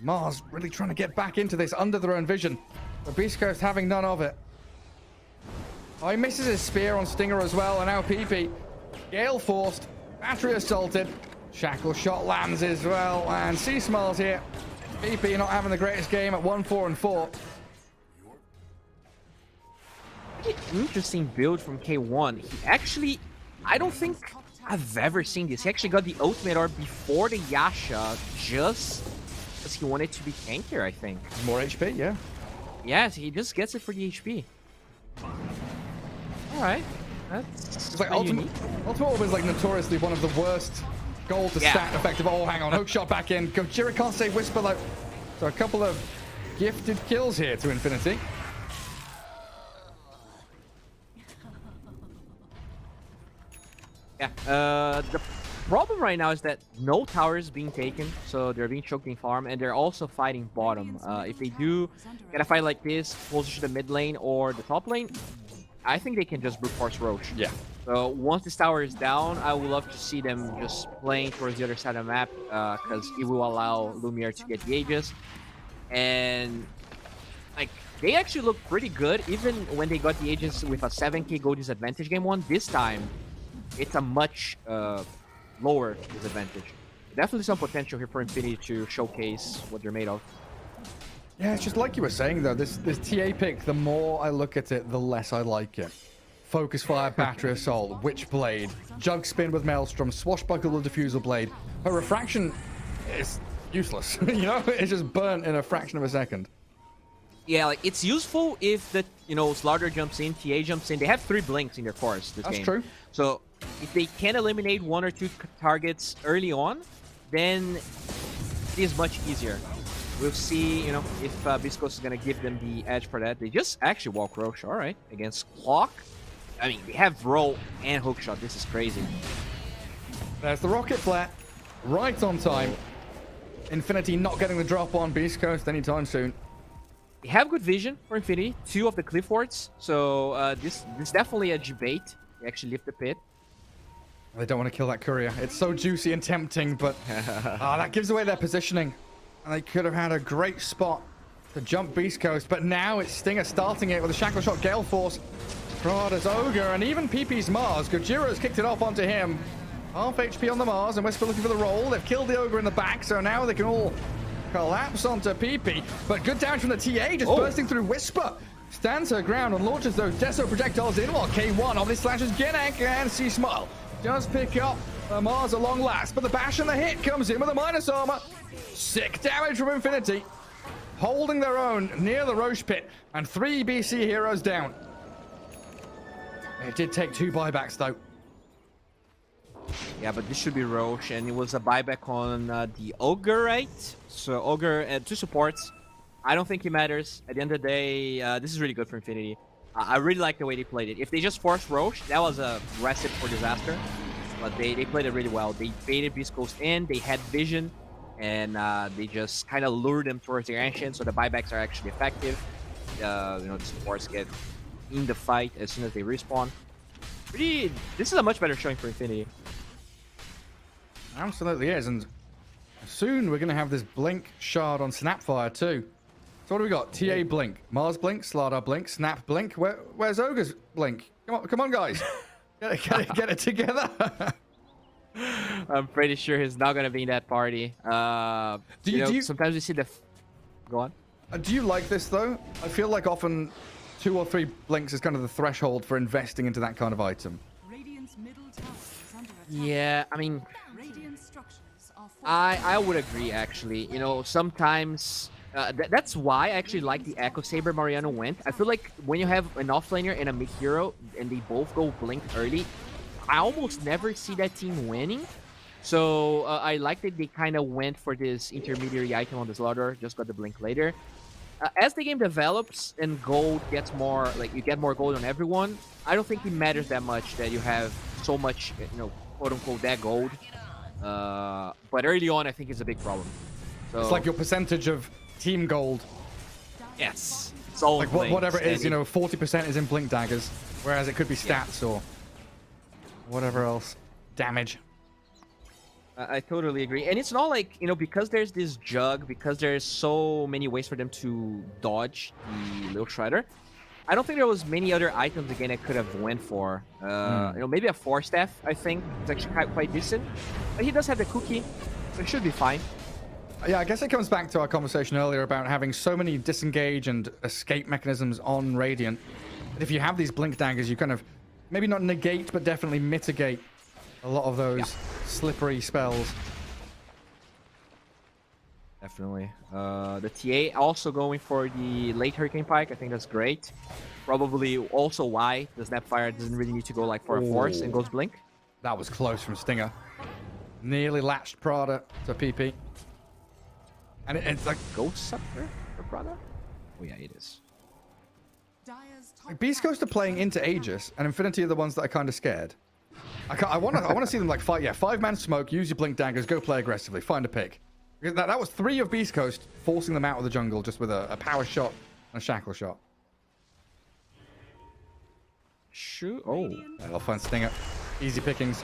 Mars really trying to get back into this under their own vision. But BeastCoast having none of it. Oh, he misses his spear on Stinger as well, and now PP. Gale forced. Battery assaulted. Shackle shot lands as well, and Seasmile's here. PP not having the greatest game at 1-4-4. Interesting build from K1. He actually, I don't think I've ever seen this. He actually got the ultimate orb before the Yasha just because he wanted to be tankier, I think. More HP, yeah. Yes, he just gets it for the HP. Alright. That's like pretty Ultimate Orb is like notoriously one of the worst gold to stat effective. Oh, hang on, hook shot back in. Gojira can't save Whisper though. So a couple of gifted kills here to Infinity. Yeah. The problem right now is that no tower is being taken, so they're being choked in farm, and they're also fighting bottom. If they do get a fight like this, closer to the mid lane or the top lane, I think they can just brute force Roche. Yeah. So once this tower is down, I would love to see them just playing towards the other side of the map, because it will allow Lumiere to get the Aegis. And like they actually look pretty good, even when they got the Aegis with a 7k gold disadvantage game 1. This time, it's a much lower disadvantage. Definitely some potential here for Infinity to showcase what they're made of. Yeah, it's just like you were saying though, this TA pick, the more I look at it, the less I like it. Focus Fire, Battery Assault, Witchblade, Jug Spin with Maelstrom, Swashbuckle with Diffusal Blade. Her Refraction is useless. You know, it's just burnt in a fraction of a second. Yeah, like it's useful if the Slaughter jumps in, TA jumps in. They have 3 blinks in their course this game. That's true. So if they can eliminate 1 or 2 targets early on, then it is much easier. We'll see, if BeastCoast is gonna give them the edge for that. They just actually walk Roche, all right, against Clock. I mean, they have roll and hookshot. This is crazy. There's the rocket flare, right on time. Infinity not getting the drop on BeastCoast anytime soon. They have good vision for Infinity. 2 of the cliff wards, so this definitely a debate. They actually lift the pit. They don't want to kill that courier. It's so juicy and tempting, but that gives away their positioning. And they could have had a great spot to jump BeastCoast, but now it's Stinger starting it with a Shackle Shot Gale Force. Strada's Ogre, and even PP's Mars. Gojira's kicked it off onto him. Half HP on the Mars, and Whisper looking for the roll. They've killed the Ogre in the back, so now they can all collapse onto PP. But good damage from the TA, just bursting through Whisper. Stands her ground and launches those Deso projectiles in, while K1 obviously slashes Genek, and C-Smile does pick up the Mars at long last. But the bash and the hit comes in with a minus armor. Sick damage from Infinity. Holding their own near the Roche pit, and 3 BC heroes down. It did take 2 buybacks though. Yeah, but this should be Roche, and it was a buyback on the Ogre, right? So Ogre, 2 supports. I don't think it matters. At the end of the day, this is really good for Infinity. I really like the way they played it. If they just forced Roche, that was a recipe for disaster. But they played it really well. They baited BeastCoast in, they had vision, and they just kind of lured them towards their ancient, so the buybacks are actually effective. The supports get in the fight as soon as they respawn. This is a much better showing for Infinity. Absolutely is, and soon we're going to have this Blink shard on Snapfire too. So what do we got? TA Blink, Mars Blink, Slardar Blink, Snap Blink. Where's Ogre's Blink? Come on, guys. Get it together. I'm pretty sure he's not gonna be in that party. Sometimes we see the. Go on. Do you like this though? I feel like often 2 or 3 blinks is kind of the threshold for investing into that kind of item. Yeah, I mean, I would agree actually. Sometimes that's why I actually like the Echo Saber Mariano went. I feel like when you have an offlaner and a mid hero and they both go blink early, I almost never see that team winning. So I like that they kind of went for this intermediary item on the Slaughter, just got the blink later. As the game develops and gold gets more, like you get more gold on everyone, I don't think it matters that much that you have so much, quote unquote, that gold. But early on, I think it's a big problem. So, it's like your percentage of team gold. Yes. It's all like whatever it is, 40% is in blink daggers, whereas it could be stats or whatever else. Damage. I totally agree. And it's not like, because there's this jug, because there's so many ways for them to dodge the Little Shredder, I don't think there was many other items again I could have went for. Maybe a 4-staff, I think. It's actually quite decent. But he does have the cookie, so it should be fine. Yeah, I guess it comes back to our conversation earlier about having so many disengage and escape mechanisms on Radiant. That if you have these blink daggers, you kind of maybe not negate, but definitely mitigate a lot of those slippery spells. Definitely. The TA also going for the late Hurricane Pike. I think that's great. Probably also why the Snapfire doesn't really need to go like for a force and goes Blink. That was close from Stinger. Nearly latched Prada to PP. And it's like Ghost Scepter for Prada? Oh yeah, it is. BeastCoast are playing into Aegis, and Infinity are the ones that are kind of scared. I want to see them like fight. Yeah, 5-man smoke. Use your blink daggers. Go play aggressively. Find a pick. That was 3 of BeastCoast forcing them out of the jungle just with a power shot and a shackle shot. Shoot! Oh, They'll find Stinger. Easy pickings.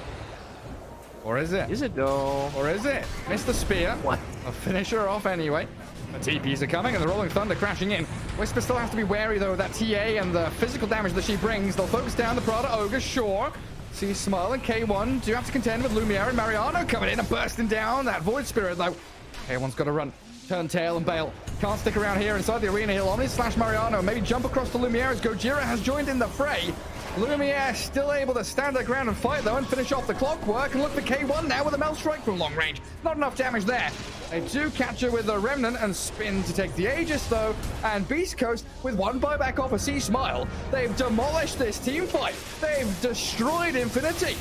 Or is it? is it though? Or is it? Missed the spear. What? I'll finish her off anyway. The TPs are coming and the Rolling Thunder crashing in. Whisper still has to be wary though of that TA and the physical damage that she brings. They'll focus down the Prada Ogre, sure. See Smile and K1 do have to contend with Lumiere and Mariano coming in and bursting down that Void Spirit though. K1's got to run. Turn tail and bail. Can't stick around here inside the arena. He'll only slash Mariano. Maybe jump across to Lumiere as Gojira has joined in the fray. Lumiere still able to stand their ground and fight though and finish off the clockwork. And look for K1 now with a Melt Strike from long range. Not enough damage there. They do catch her with a Remnant and spin to take the Aegis though. And BeastCoast with 1 buyback off a C Smile. They've demolished this team fight. They've destroyed Infinity.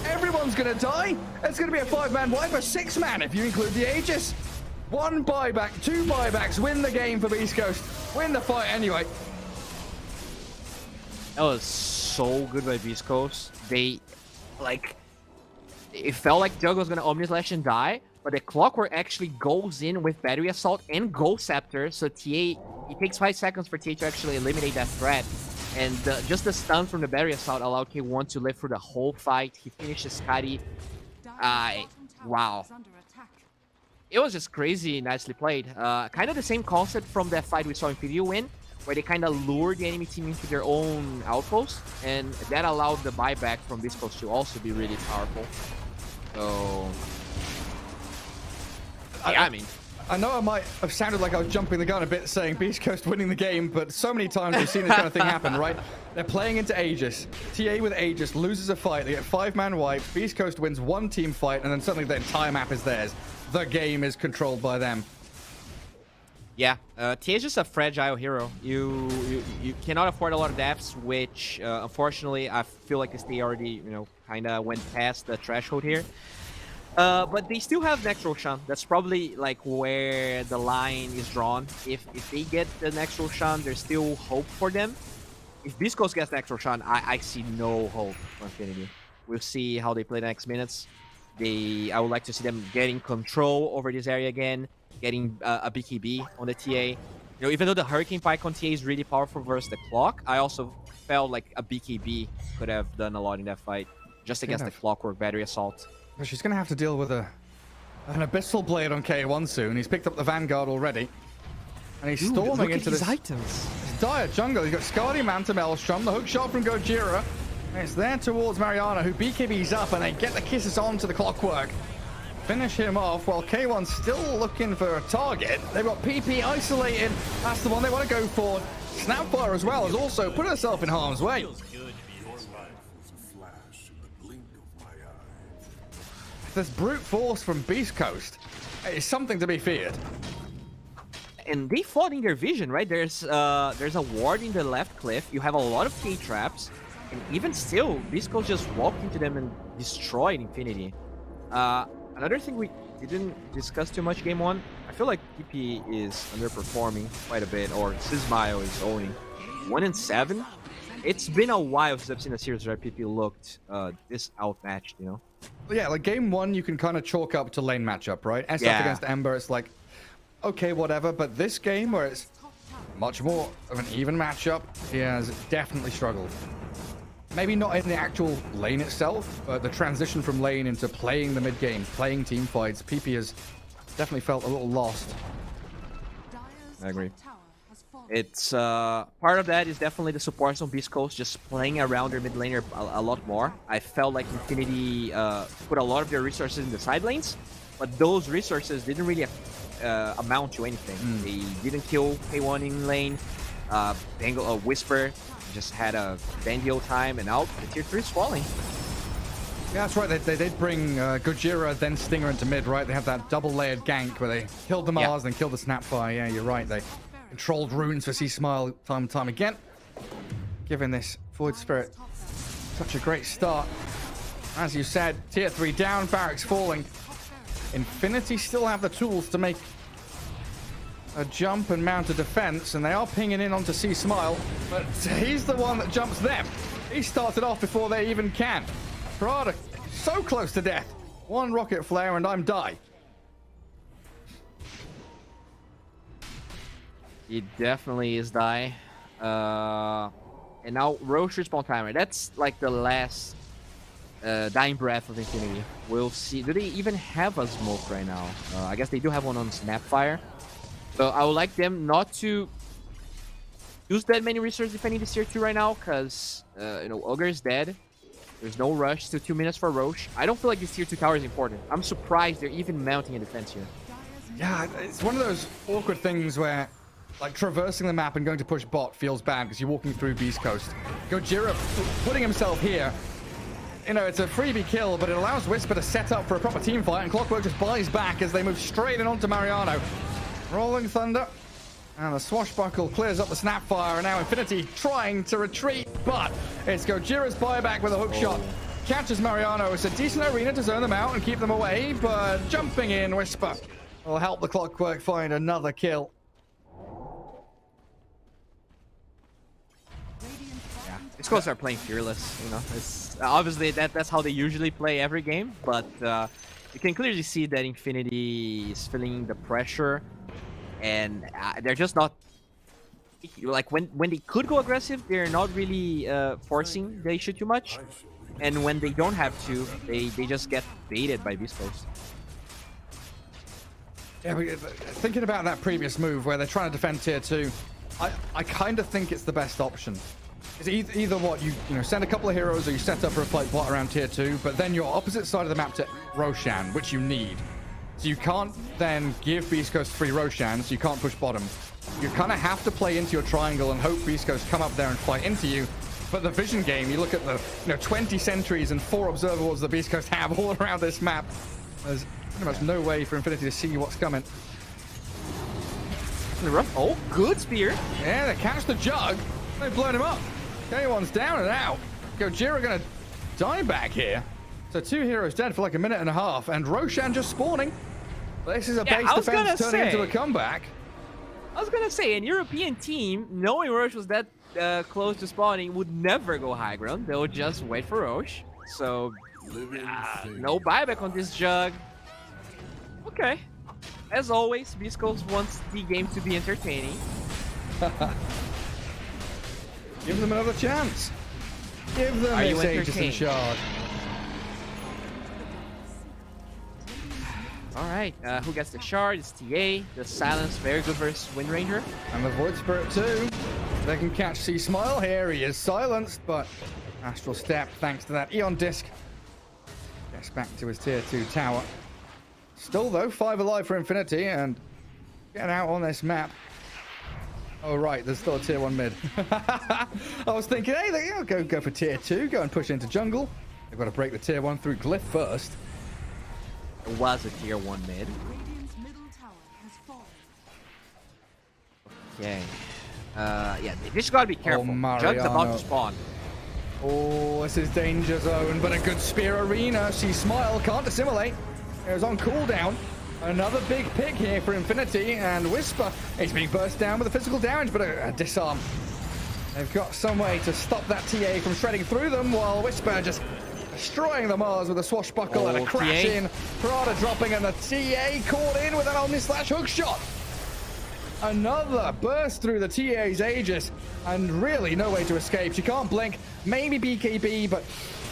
Everyone's gonna die. It's gonna be a 5-man wipe, a 6-man if you include the Aegis. 1 buyback, 2 buybacks, win the game for BeastCoast. Win the fight anyway. That was so good by BeastCoast. They, like, it felt like Jug was gonna Omni Slash and die, but the Clockwork actually goes in with Battery Assault and Ghost Scepter, so TA, it takes 5 seconds for TA to actually eliminate that threat. And just the stun from the Battery Assault allowed K1 to live through the whole fight. He finishes Skadi. Wow. It was just crazy, nicely played. Kind of the same concept from that fight we saw in Video Win, where they kind of lured the enemy team into their own outpost, and that allowed the buyback from BeastCoast to also be really powerful. So, yeah, I mean, I know I might have sounded like I was jumping the gun a bit saying BeastCoast winning the game, but so many times we've seen this kind of thing happen, right? They're playing into Aegis. TA with Aegis loses a fight. They get 5-man wipe. BeastCoast wins 1 team fight, and then suddenly the entire map is theirs. The game is controlled by them. yeah, TA is just a fragile hero. You cannot afford a lot of deaths, which unfortunately I feel like they already kind of went past the threshold here. But they still have next Roshan. That's probably like where the line is drawn. If they get the next Roshan, there's still hope for them. If BeastCoast gets next Roshan, I see no hope for Infinity. We'll see how they play the next minutes. I would like to see them getting control over this area again, getting a BKB on the TA. Even though the Hurricane Pike on TA is really powerful versus the Clock, I also felt like a BKB could have done a lot in that fight, just against the Clockwork Battery Assault. But she's going to have to deal with an Abyssal Blade on K1 soon. He's picked up the Vanguard already. And he's storming into this items. dire jungle. He's got Skadi, Manta, Maelstrom, the hook shot from Gojira. And it's there towards Mariana, who BKB's up, and they get the kisses onto the Clockwork. Finish him off while K1's still looking for a target. They've got PP isolated. That's the one they want to go for. Snapfire as well has also put herself in harm's way. Feels good to be this way. This brute force from BeastCoast is something to be feared. And they fought in their vision, right? There's a ward in the left cliff. You have a lot of K traps, and even still, BeastCoast just walked into them and destroyed Infinity. Another thing we didn't discuss too much game 1, I feel like PP is underperforming quite a bit, or Sismayo is owning. 1-7. It's been a while since I've seen a series where PP looked this outmatched, Yeah, like game 1, you can kind of chalk up to lane matchup, right? SF against Ember, it's like, okay, whatever. But this game, where it's much more of an even matchup, he has definitely struggled. Maybe not in the actual lane itself, but the transition from lane into playing the mid game, playing team fights, PP has definitely felt a little lost. I agree. It's part of that is definitely the supports on BeastCoast just playing around their mid laner a lot more. I felt like Infinity put a lot of their resources in the side lanes, but those resources didn't really amount to anything. They didn't kill K1 in lane. Whisper just had a Bandio time, and out the tier 3 is falling. Yeah, that's right. They did bring Gojira, then Stinger into mid, right? They had that double-layered gank where they killed the Mars, then killed the Snapfire. Yeah, you're right. They controlled runes for C-Smile time and time again, giving this Void Spirit such a great start. As you said, tier 3 down, barracks falling. Infinity still have the tools to make a jump and mount a defense, and they are pinging in onto C-Smile, but he's the one that jumps them. He started off before they even can. Prada, so close to death. One rocket flare and I'm die. He definitely is die. And now Roche respawn timer. That's like the last dying breath of Infinity. We'll see. Do they even have a smoke right now? I guess they do have one on Snapfire. So I would like them not to use that many resources if I need to tier 2 right now, because you know, Ogre is dead. There's no rush. Still 2 minutes for Roche. I don't feel like this tier 2 tower is important. I'm surprised they're even mounting a defense here. Yeah, it's one of those awkward things where, like, traversing the map and going to push bot feels bad because you're walking through BeastCoast. Gojira putting himself here. You know, it's a freebie kill, but it allows Whisper to set up for a proper team fight, and Clockwork just buys back as they move straight in onto Mariano. Rolling Thunder. And the Swashbuckle clears up the Snapfire, and now Infinity trying to retreat, but it's Gojira's buyback with a hook shot. Catches Mariano. It's a decent arena to zone them out and keep them away, but jumping in, Whisper will help the Clockwork find another kill. Yeah, these guys are playing fearless. You know, it's obviously that's how they usually play every game, but you can clearly see that Infinity is feeling the pressure. And they're just not, like, when they could go aggressive, they're not really forcing the issue too much. And when they don't have to, they just get baited by BeastCoast. Yeah, but thinking about that previous move where they're trying to defend tier 2, I kind of think it's the best option. It's either what, you know, send a couple of heroes or you set up for a fight bot around tier 2, but then you're opposite side of the map to Roshan, which you need. So you can't then give BeastCoast free Roshan, so you can't push bottom. You kind of have to play into your triangle and hope BeastCoast come up there and fight into you. But the vision game, you look at the 20 sentries and 4 observer wards that BeastCoast have all around this map. There's pretty much no way for Infinity to see what's coming. Oh, good spear. Yeah, they catch the jug. They've blown him up. K1's down and out. Gojira gonna die back here. So 2 heroes dead for like a minute and a half, and Roshan just spawning. This is a base defense turning into a comeback. I was gonna say, an European team, knowing Roche was that close to spawning, would never go high ground. They would just wait for Roche. So, no buyback on this jug. Okay. As always, BeastCoast wants the game to be entertaining. Give them another chance. Give them this Aegis and Shard. Alright, who gets the shard? It's TA. The silence, very good versus Wind Ranger. And the Void Spirit too. They can catch C-Smile here. He is silenced, but Astral Step, thanks to that Eon Disc, gets back to his tier 2 tower. Still though, 5 alive for Infinity, and get out on this map. Oh right, there's still a tier 1 mid. I was thinking, hey, they'll go for tier 2, go and push into jungle. They've got to break the tier 1 through Glyph first. It was a tier 1 mid. Okay. Yeah, they just gotta be careful. Jug's about to spawn. Oh, this is danger zone, but a good spear arena. C-Smile can't assimilate. It was on cooldown. Another big pick here for Infinity, and Whisper is being burst down with a physical damage, but a disarm. They've got some way to stop that TA from shredding through them, while Whisper just destroying the Mars with a swashbuckle and a crash in. Prada dropping, and the TA caught in with an Omni/hook shot. Another burst through the TA's Aegis, and really no way to escape. She can't blink, maybe BKB, but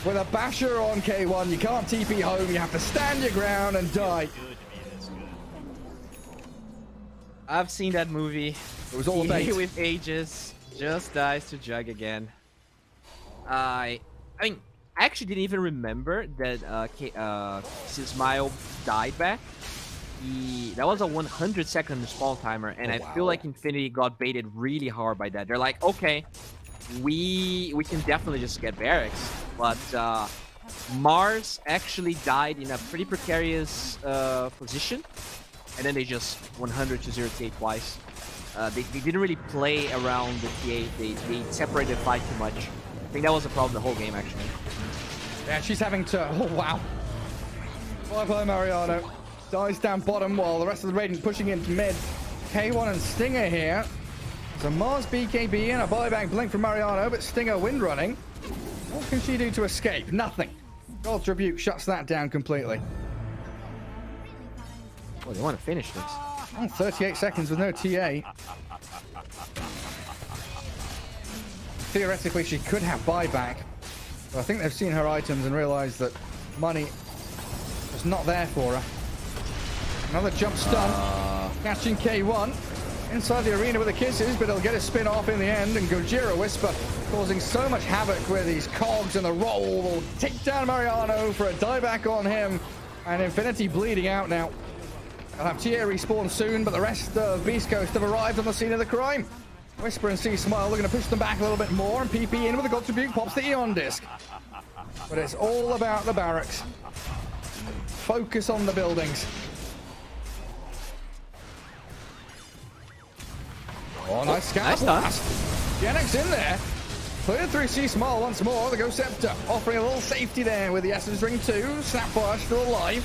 with a basher on K1, you can't TP home. You have to stand your ground and die. I've seen that movie. It was all bait. with Aegis just dies to Jug again. I mean, I actually didn't even remember that Smile died back. That was a 100-second spawn timer, and I feel like Infinity got baited really hard by that. They're like, okay, we can definitely just get barracks, but Mars actually died in a pretty precarious position, and then they just 100 to 0 TA twice. They didn't really play around the TA. They separated the fight too much. I think that was the problem the whole game, actually. Yeah, she's having to... Oh, wow. Bye-bye, Mariano. Dies down bottom while the rest of the Radiant pushing into mid. K1 and Stinger here. So Mars BKB and a buyback blink from Mariano, but Stinger wind running. What can she do to escape? Nothing. God's Rebuke shuts that down completely. Oh, they want to finish this. Oh, 38 seconds with no TA. Theoretically, she could have buyback. But I think they've seen her items and realized that money was not there for her. Another jump stun. Catching K1. Inside the arena with the kisses, but he'll get a spin off in the end. And Gojira Whisper causing so much havoc with these cogs and the roll will take down Mariano for a dieback on him. And Infinity bleeding out now. They'll have TA respawn soon, but the rest of BeastCoast have arrived on the scene of the crime. Whisper and C Smile looking to push them back a little bit more, and PP in with the God's Rebuke pops the Eon disc. But it's all about the barracks. Focus on the buildings. Oh, nice scout. Nice blast. Genix in there. Cleared through C Small once more. The Ghost Scepter offering a little safety there with the Essence Ring 2. Snapfire still alive.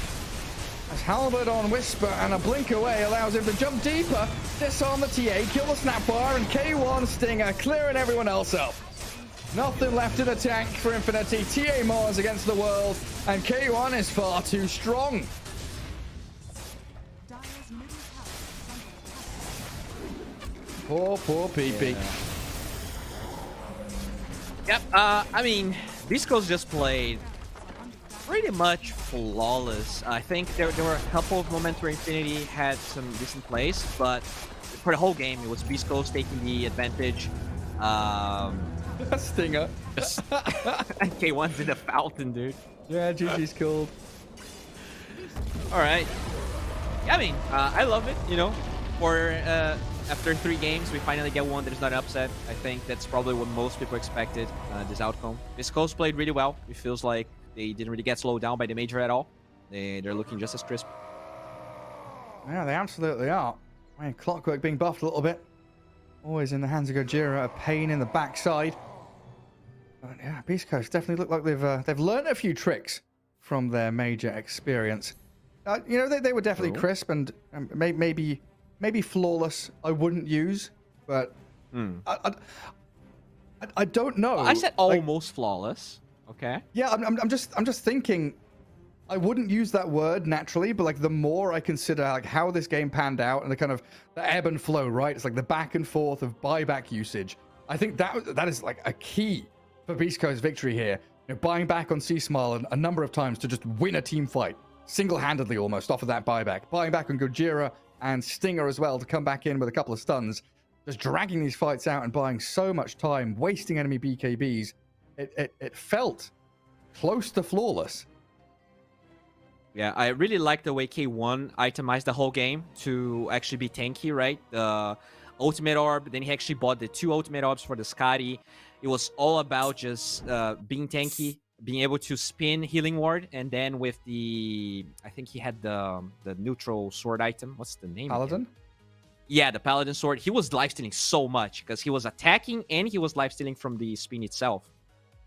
As Halberd on Whisper and a blink away allows him to jump deeper, disarm the TA, kill the Snapfire, and K1 Stinger clearing everyone else up. Nothing left in the tank for Infinity. TA Mars against the world, and K1 is far too strong. Poor PP. Yep. I mean, BeastCoast just played pretty much flawless. I think there were a couple of moments where Infinity had some decent plays, but for the whole game, it was BeastCoast taking the advantage. Stinger. And K1's in the fountain, dude. Yeah, GG's cool. All right. Yeah, I mean, I love it. You know, for after 3 games, we finally get one that is not an upset. I think that's probably what most people expected. This outcome. BeastCoast played really well. It feels like they didn't really get slowed down by the major at all. They're looking just as crisp. Yeah, they absolutely are. Man, Clockwork being buffed a little bit. Always in the hands of Gojira, a pain in the backside. But yeah, BeastCoast definitely look like they've learned a few tricks from their major experience. You know, they were definitely crisp and maybe flawless. I wouldn't use, but I don't know. Well, I said almost flawless. Okay. Yeah, I'm just thinking. I wouldn't use that word naturally, but like the more I consider like how this game panned out and the kind of the ebb and flow, right? It's like the back and forth of buyback usage. I think that is like a key for BeastCoast's victory here. You know, buying back on C Smile a number of times to just win a team fight single-handedly almost off of that buyback. Buying back on Gojira and Stinger as well to come back in with a couple of stuns. Just dragging these fights out and buying so much time, wasting enemy BKBs. It felt close to flawless. Yeah, I really like the way K1 itemized the whole game to actually be tanky, right? The ultimate orb, then he actually bought the 2 ultimate orbs for the Scotty. It was all about just being tanky, being able to spin healing ward, and then with the, I think he had the neutral sword item. What's the name? Paladin? Again? Yeah, the Paladin sword. He was lifestealing so much because he was attacking and he was lifestealing from the spin itself.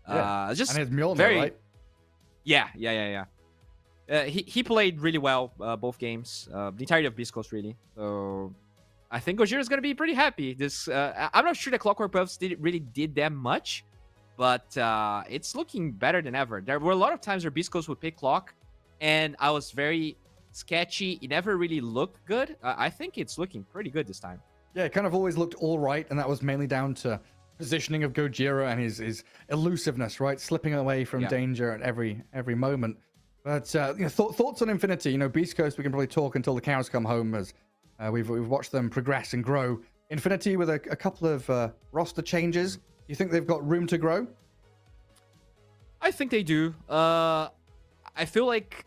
Yeah. Just and his Mjolnir, very, right? Yeah. He played really well both games, the entirety of BeastCoast really. So I think Gojira is gonna be pretty happy. This I'm not sure the Clockwork buffs really did that much, but it's looking better than ever. There were a lot of times where BeastCoast would pick Clock, and I was very sketchy. It never really looked good. I think it's looking pretty good this time. Yeah, it kind of always looked all right, and that was mainly down to positioning of Gojira and his elusiveness, right? Slipping away from danger at every moment. But you know, thoughts on Infinity? You know, BeastCoast, we can probably talk until the cows come home, as we've watched them progress and grow. Infinity with a couple of roster changes. You think they've got room to grow? I think they do. I feel like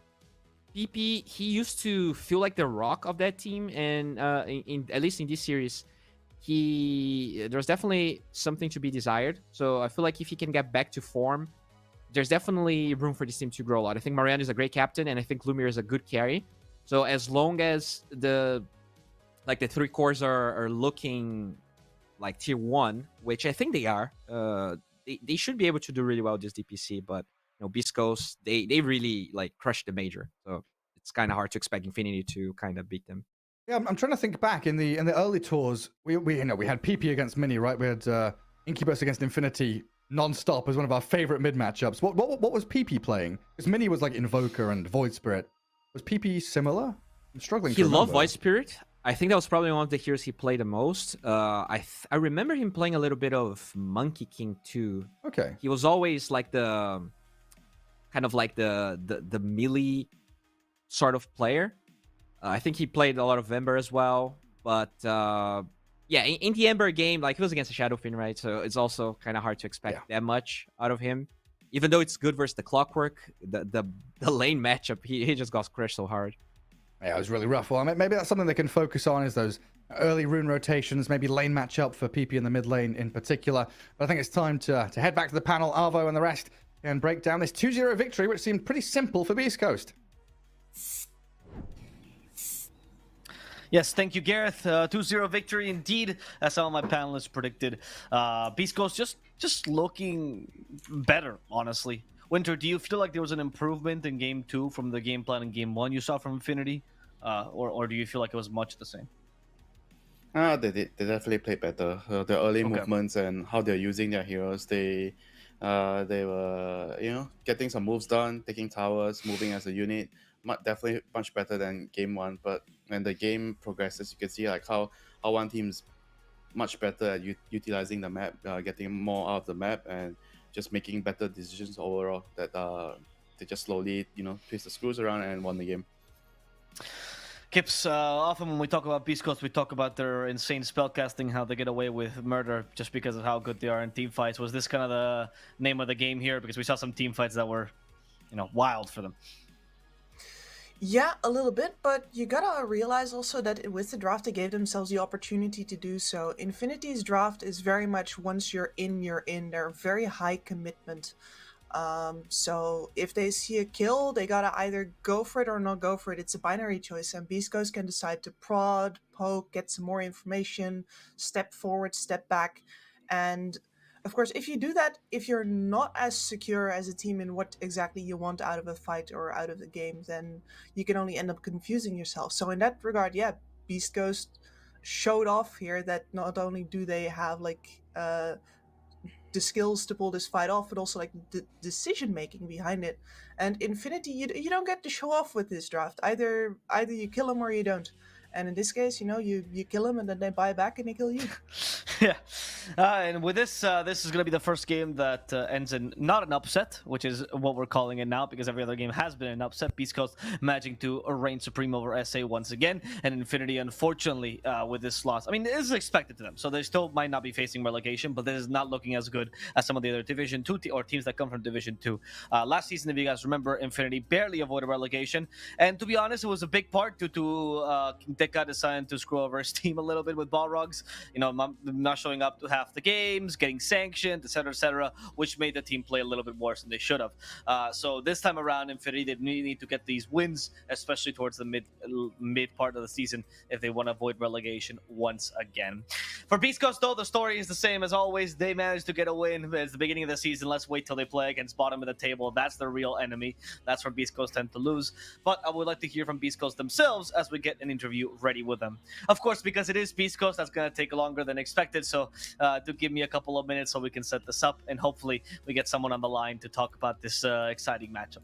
PP, he used to feel like the rock of that team, and in at least in this series, there's definitely something to be desired. So I feel like if he can get back to form, there's definitely room for this team to grow a lot. I think Mariano is a great captain, and I think Lumiere is a good carry. So as long as the three cores are looking like tier 1, which I think they are, they should be able to do really well this DPC. But BeastCoast, they really crushed the major, so it's kind of hard to expect Infinity to kind of beat them. Yeah, I'm trying to think back in the early tours. We had PP against Mini, right? We had Incubus against Infinity non-stop as one of our favorite mid matchups. What was PP playing? Because Mini was like Invoker and Void Spirit. Was PP similar? I'm struggling. He loved Void Spirit. I think that was probably one of the heroes he played the most. I remember him playing a little bit of Monkey King too. Okay. He was always like the melee sort of player. I think he played a lot of Ember as well. But yeah, in the Ember game, he was against a Shadowfiend, right? So it's also kind of hard to expect that much out of him. Even though it's good versus the Clockwork, the lane matchup, he just got crushed so hard. Yeah, it was really rough. Well, maybe that's something they can focus on, is those early rune rotations, maybe lane matchup for PP in the mid lane in particular. But I think it's time to head back to the panel. Arvo and the rest can break down this 2-0 victory, which seemed pretty simple for BeastCoast. Yes, thank you, Gareth. 2-0 victory indeed, as some of my panelists predicted. BeastCoast just looking better, honestly. Winter, do you feel like there was an improvement in Game 2 from the game plan in Game 1 you saw from Infinity? Or do you feel like it was much the same? They definitely played better. The early movements and how they're using their heroes, they were getting some moves done, taking towers, moving as a unit. Definitely much better than Game 1. But when the game progresses, you can see how one team's much better at utilizing the map, getting more out of the map, and just making better decisions overall. That they just slowly twist the screws around and won the game. Kips, often when we talk about BeastCoast, we talk about their insane spellcasting, how they get away with murder just because of how good they are in team fights. Was this kind of the name of the game here? Because we saw some team fights that were, wild for them. Yeah, a little bit, but you gotta realize also that with the draft, they gave themselves the opportunity to do so. Infinity's draft is very much once you're in, you're in. They're very high commitment. So if they see a kill, they gotta either go for it or not go for it. It's a binary choice, and BeastCoast can decide to prod, poke, get some more information, step forward, step back, and of course, if you do that, if you're not as secure as a team in what exactly you want out of a fight or out of the game, then you can only end up confusing yourself. So in that regard, yeah, BeastCoast showed off here that not only do they have the skills to pull this fight off, but also the decision making behind it. And Infinity, you don't get to show off with this draft. Either you kill them or you don't. And in this case, you kill them and then they buy back and they kill you. Yeah. And with this is going to be the first game that ends in not an upset, which is what we're calling it now, because every other game has been an upset. BeastCoast managing to reign supreme over SA once again. And Infinity, unfortunately, with this loss, it is expected to them. So they still might not be facing relegation, but this is not looking as good as some of the other Division 2 or teams that come from Division 2. Last season, if you guys remember, Infinity barely avoided relegation. And to be honest, it was a big part due to Deka decided to screw over his team a little bit with Balrogs. Not showing up to half the games, getting sanctioned, etc., which made the team play a little bit worse than they should have. So this time around, Infinity, they need to get these wins, especially towards the mid part of the season, if they want to avoid relegation once again. For BeastCoast, though, the story is the same as always. They managed to get a win. It's the beginning of the season. Let's wait till they play against bottom of the table. That's the real enemy. That's where BeastCoast tend to lose. But I would like to hear from BeastCoast themselves as we get an interview ready with them. Of course, because it is BeastCoast, that's going to take longer than expected. So do give me a couple of minutes so we can set this up, and hopefully we get someone on the line to talk about this exciting matchup.